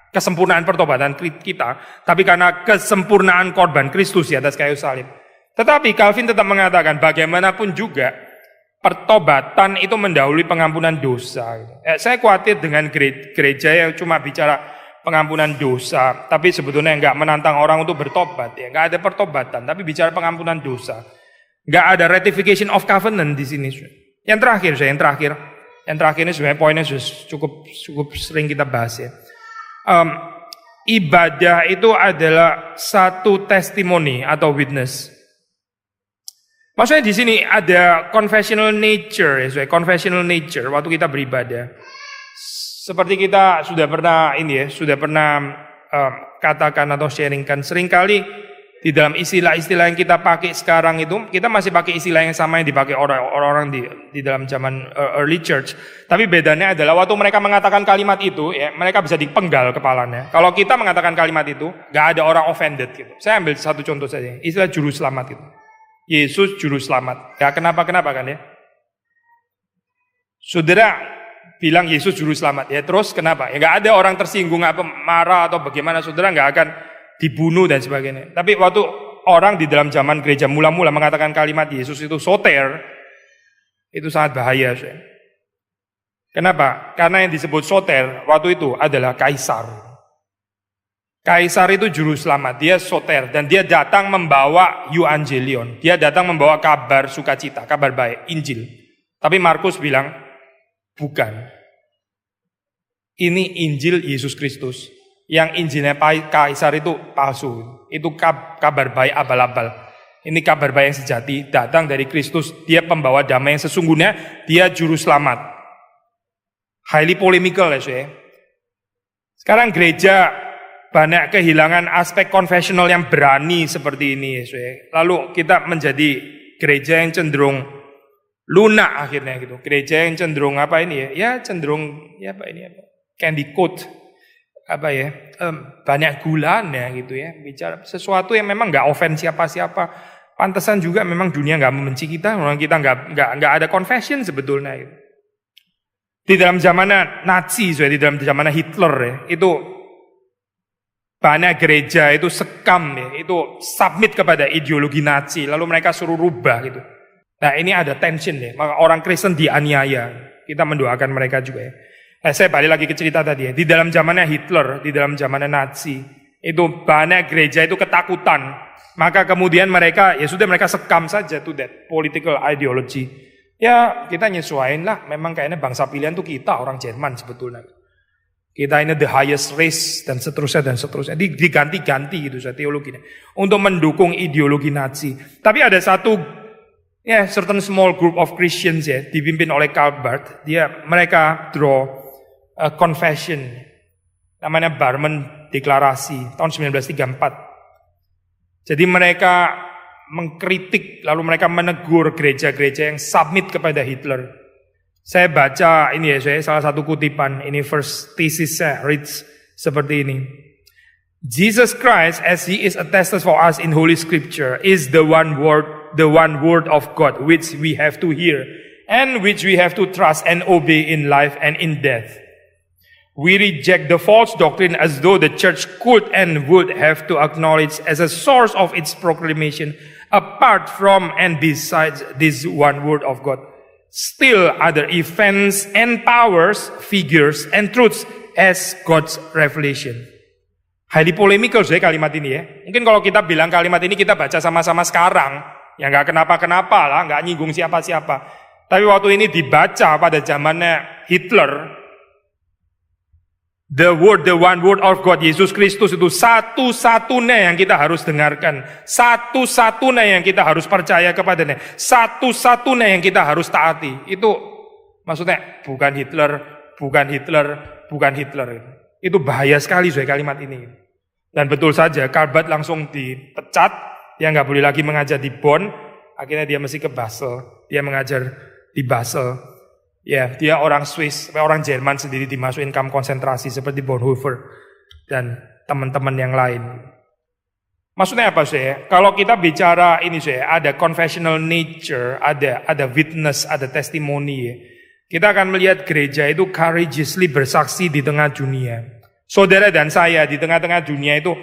kesempurnaan pertobatan kita, tapi karena kesempurnaan korban Kristus di atas kayu salib. Tetapi Calvin tetap mengatakan bagaimanapun juga pertobatan itu mendahului pengampunan dosa. Saya khawatir dengan gereja yang cuma bicara pengampunan dosa, tapi sebetulnya nggak menantang orang untuk bertobat. Ya, nggak ada pertobatan, tapi bicara pengampunan dosa. Nggak ada ratification of covenant di sini. Yang terakhir ini sebenarnya poinnya cukup sering kita bahas ya. Ibadah itu adalah satu testimoni atau witness. Maksudnya di sini ada confessional nature, ya, confessional nature waktu kita beribadah. Seperti kita sudah pernah katakan atau sharingkan, seringkali di dalam istilah-istilah yang kita pakai sekarang itu, kita masih pakai istilah yang sama yang dipakai orang-orang di dalam zaman early church. Tapi bedanya adalah waktu mereka mengatakan kalimat itu, ya, mereka bisa dipenggal kepalanya. Kalau kita mengatakan kalimat itu, nggak ada orang offended gitu. Saya ambil satu contoh saja, istilah juru selamat itu. Yesus juru selamat. Ya kenapa kan ya? Saudara bilang Yesus juru selamat, ya terus kenapa? Ya nggak ada orang tersinggung apa marah atau bagaimana, saudara nggak akan dibunuh dan sebagainya. Tapi waktu orang di dalam zaman gereja mula-mula mengatakan kalimat Yesus itu soter, itu sangat bahaya. Kenapa? Karena yang disebut soter waktu itu adalah kaisar. Kaisar itu juru selamat, dia soter, dan dia datang membawa euangelion. Dia datang membawa kabar sukacita, kabar baik, Injil. Tapi Markus bilang, bukan. Ini Injil Yesus Kristus. Yang Injilnya kaisar itu palsu. Itu kabar baik abal-abal. Ini kabar baik yang sejati, datang dari Kristus. Dia pembawa damai yang sesungguhnya, dia juru selamat. Highly polemical ya saya. Sekarang gereja banyak kehilangan aspek konfesional yang berani seperti ini ya saya. Lalu kita menjadi gereja yang cenderung lunak akhirnya gitu. Gereja yang cenderung apa ini ya? Ya cenderung ya apa ini apa? Candy coat. Apa ya, banyak gulanya gitu ya, bicara sesuatu yang memang nggak offense siapa-siapa. Pantesan juga memang dunia nggak membenci kita, orang kita nggak ada confession sebetulnya. Gitu. Di dalam zaman Nazi, di dalam zaman Hitler ya, itu banyak gereja itu sekam ya, itu submit kepada ideologi Nazi, lalu mereka suruh rubah gitu. Nah ini ada tension ya, maka orang Kristen dianiaya, kita mendoakan mereka juga ya. Saya balik lagi ke cerita tadi ya. Di dalam zamannya Hitler, di dalam zamannya Nazi, itu banyak gereja itu ketakutan. Maka kemudian mereka, ya sudah mereka sekam saja to that political ideology. Ya kita nyesuaiin lah, memang kayaknya bangsa pilihan tuh kita orang Jerman sebetulnya. Kita ini the highest race dan seterusnya dan seterusnya. Diganti-ganti gitu teologinya. Untuk mendukung ideologi Nazi. Tapi ada satu, ya certain small group of Christians ya, dipimpin oleh Karl Barth. Mereka draw a confession, namanya Barmen Deklarasi tahun 1934. Jadi mereka mengkritik, lalu mereka menegur gereja-gereja yang submit kepada Hitler. Saya baca ini ya, saya salah satu kutipan, ini first thesis saya, reads seperti ini. Jesus Christ, as he is attested for us in Holy Scripture, is the one word of God, which we have to hear, and which we have to trust and obey in life and in death. We reject the false doctrine as though the church could and would have to acknowledge as a source of its proclamation apart from and besides this one word of God. Still other events and powers, figures and truths as God's revelation. Highly polemical kalimat ini ya. Mungkin kalau kita bilang kalimat ini kita baca sama-sama sekarang, ya nggak kenapa-kenapa lah, nggak nyinggung siapa-siapa. Tapi waktu ini dibaca pada zamannya Hitler, the one word of God, Yesus Kristus itu satu-satunya yang kita harus dengarkan. Satu-satunya yang kita harus percaya kepadanya. Satu-satunya yang kita harus taati. Itu maksudnya bukan Hitler. Itu bahaya sekali kalimat ini. Dan betul saja, Karl Barth langsung dipecat. Dia nggak boleh lagi mengajar di Bonn. Akhirnya dia mesti ke Basel. Dia mengajar di Basel. Ya, dia orang Swiss, orang Jerman sendiri dimasukin kamp konsentrasi seperti Bonhoeffer dan teman-teman yang lain. Maksudnya apa sih? Kalau kita bicara ini sih, ada confessional nature, ada witness, ada testimony. Kita akan melihat gereja itu courageously bersaksi di tengah dunia. Saudara dan saya di tengah-tengah dunia itu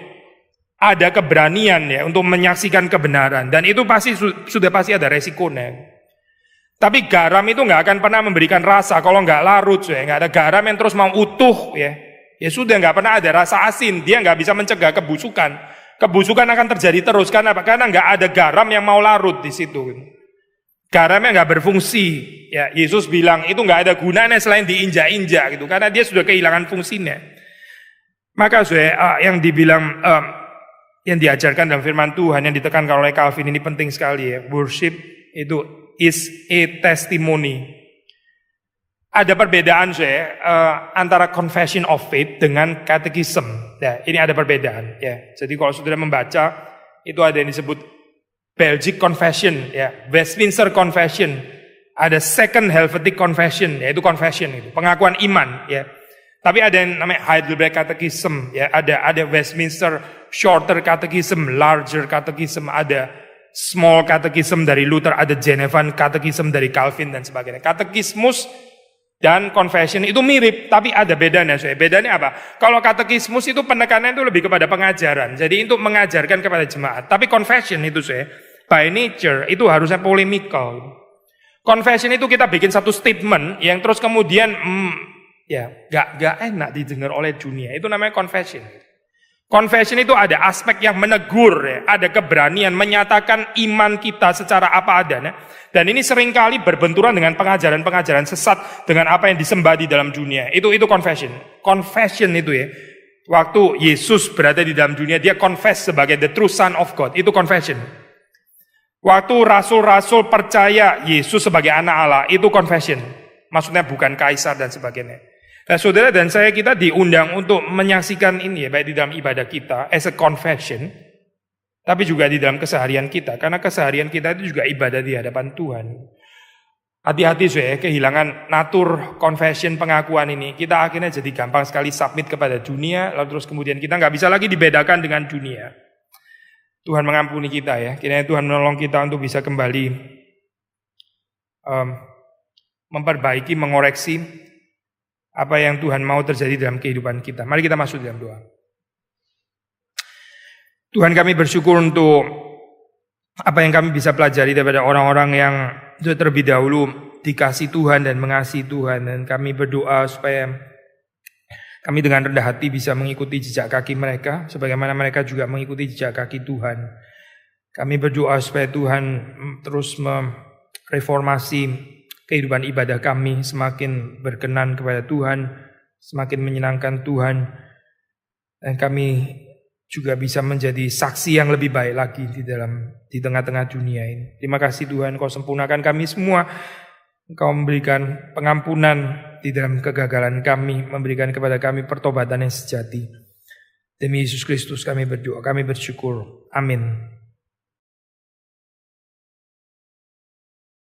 ada keberanian ya untuk menyaksikan kebenaran, dan itu sudah pasti ada resikonya. Tapi garam itu nggak akan pernah memberikan rasa kalau nggak larut, ya. Nggak ada garam yang terus mau utuh, ya. Ya sudah nggak pernah ada rasa asin. Dia nggak bisa mencegah kebusukan. Kebusukan akan terjadi terus karena nggak ada garam yang mau larut di situ. Garamnya nggak berfungsi. Ya, Yesus bilang itu nggak ada gunanya selain diinjak-injak gitu. Karena dia sudah kehilangan fungsinya. Maka yang dibilang yang diajarkan dalam firman Tuhan yang ditekankan oleh Calvin ini penting sekali ya. Worship itu is a testimony. Ada perbedaan antara confession of faith dengan catechism. Ya, ini ada perbedaan ya. Jadi kalau saudara membaca itu ada yang disebut Belgic Confession ya, Westminster Confession, ada Second Helvetic Confession, yaitu confession itu, pengakuan iman ya. Tapi ada yang namanya Heidelberg Catechism ya, ada Westminster Shorter Catechism, Larger Catechism, ada Small Catechism dari Luther, ada Genevan Catechism dari Calvin dan sebagainya. Katekismus dan confession itu mirip, tapi ada bedanya. Bedanya apa? Kalau katekismus itu penekanannya itu lebih kepada pengajaran. Jadi untuk mengajarkan kepada jemaat. Tapi confession itu by nature itu harusnya polemical. Confession itu kita bikin satu statement yang terus kemudian gak enak didengar oleh dunia. Itu namanya confession. Confession itu ada aspek yang menegur ya, ada keberanian menyatakan iman kita secara apa adanya. Dan ini seringkali berbenturan dengan pengajaran-pengajaran sesat dengan apa yang disembah di dalam dunia. Itu confession. Confession itu ya. Waktu Yesus berada di dalam dunia, dia confess sebagai the true Son of God. Itu confession. Waktu rasul-rasul percaya Yesus sebagai anak Allah, itu confession. Maksudnya bukan kaisar dan sebagainya. Nah, saudara dan saya kita diundang untuk menyaksikan ini ya, baik di dalam ibadah kita as a confession, tapi juga di dalam keseharian kita, karena keseharian kita itu juga ibadah di hadapan Tuhan. Hati-hati kehilangan natur confession pengakuan ini, kita akhirnya jadi gampang sekali submit kepada dunia, lalu terus kemudian kita nggak bisa lagi dibedakan dengan dunia. Tuhan mengampuni kita ya, kiranya Tuhan menolong kita untuk bisa kembali memperbaiki, mengoreksi apa yang Tuhan mau terjadi dalam kehidupan kita. Mari kita masuk dalam doa. Tuhan, kami bersyukur untuk apa yang kami bisa pelajari daripada orang-orang yang terlebih dahulu dikasih Tuhan dan mengasihi Tuhan. Dan kami berdoa supaya kami dengan rendah hati bisa mengikuti jejak kaki mereka, sebagaimana mereka juga mengikuti jejak kaki Tuhan. Kami berdoa supaya Tuhan terus mereformasi kehidupan ibadah kami, semakin berkenan kepada Tuhan, semakin menyenangkan Tuhan, dan kami juga bisa menjadi saksi yang lebih baik lagi di tengah-tengah dunia ini. Terima kasih Tuhan, Kau sempurnakan kami semua. Engkau memberikan pengampunan di dalam kegagalan kami, memberikan kepada kami pertobatan yang sejati. Demi Yesus Kristus kami berdoa, kami bersyukur. Amin.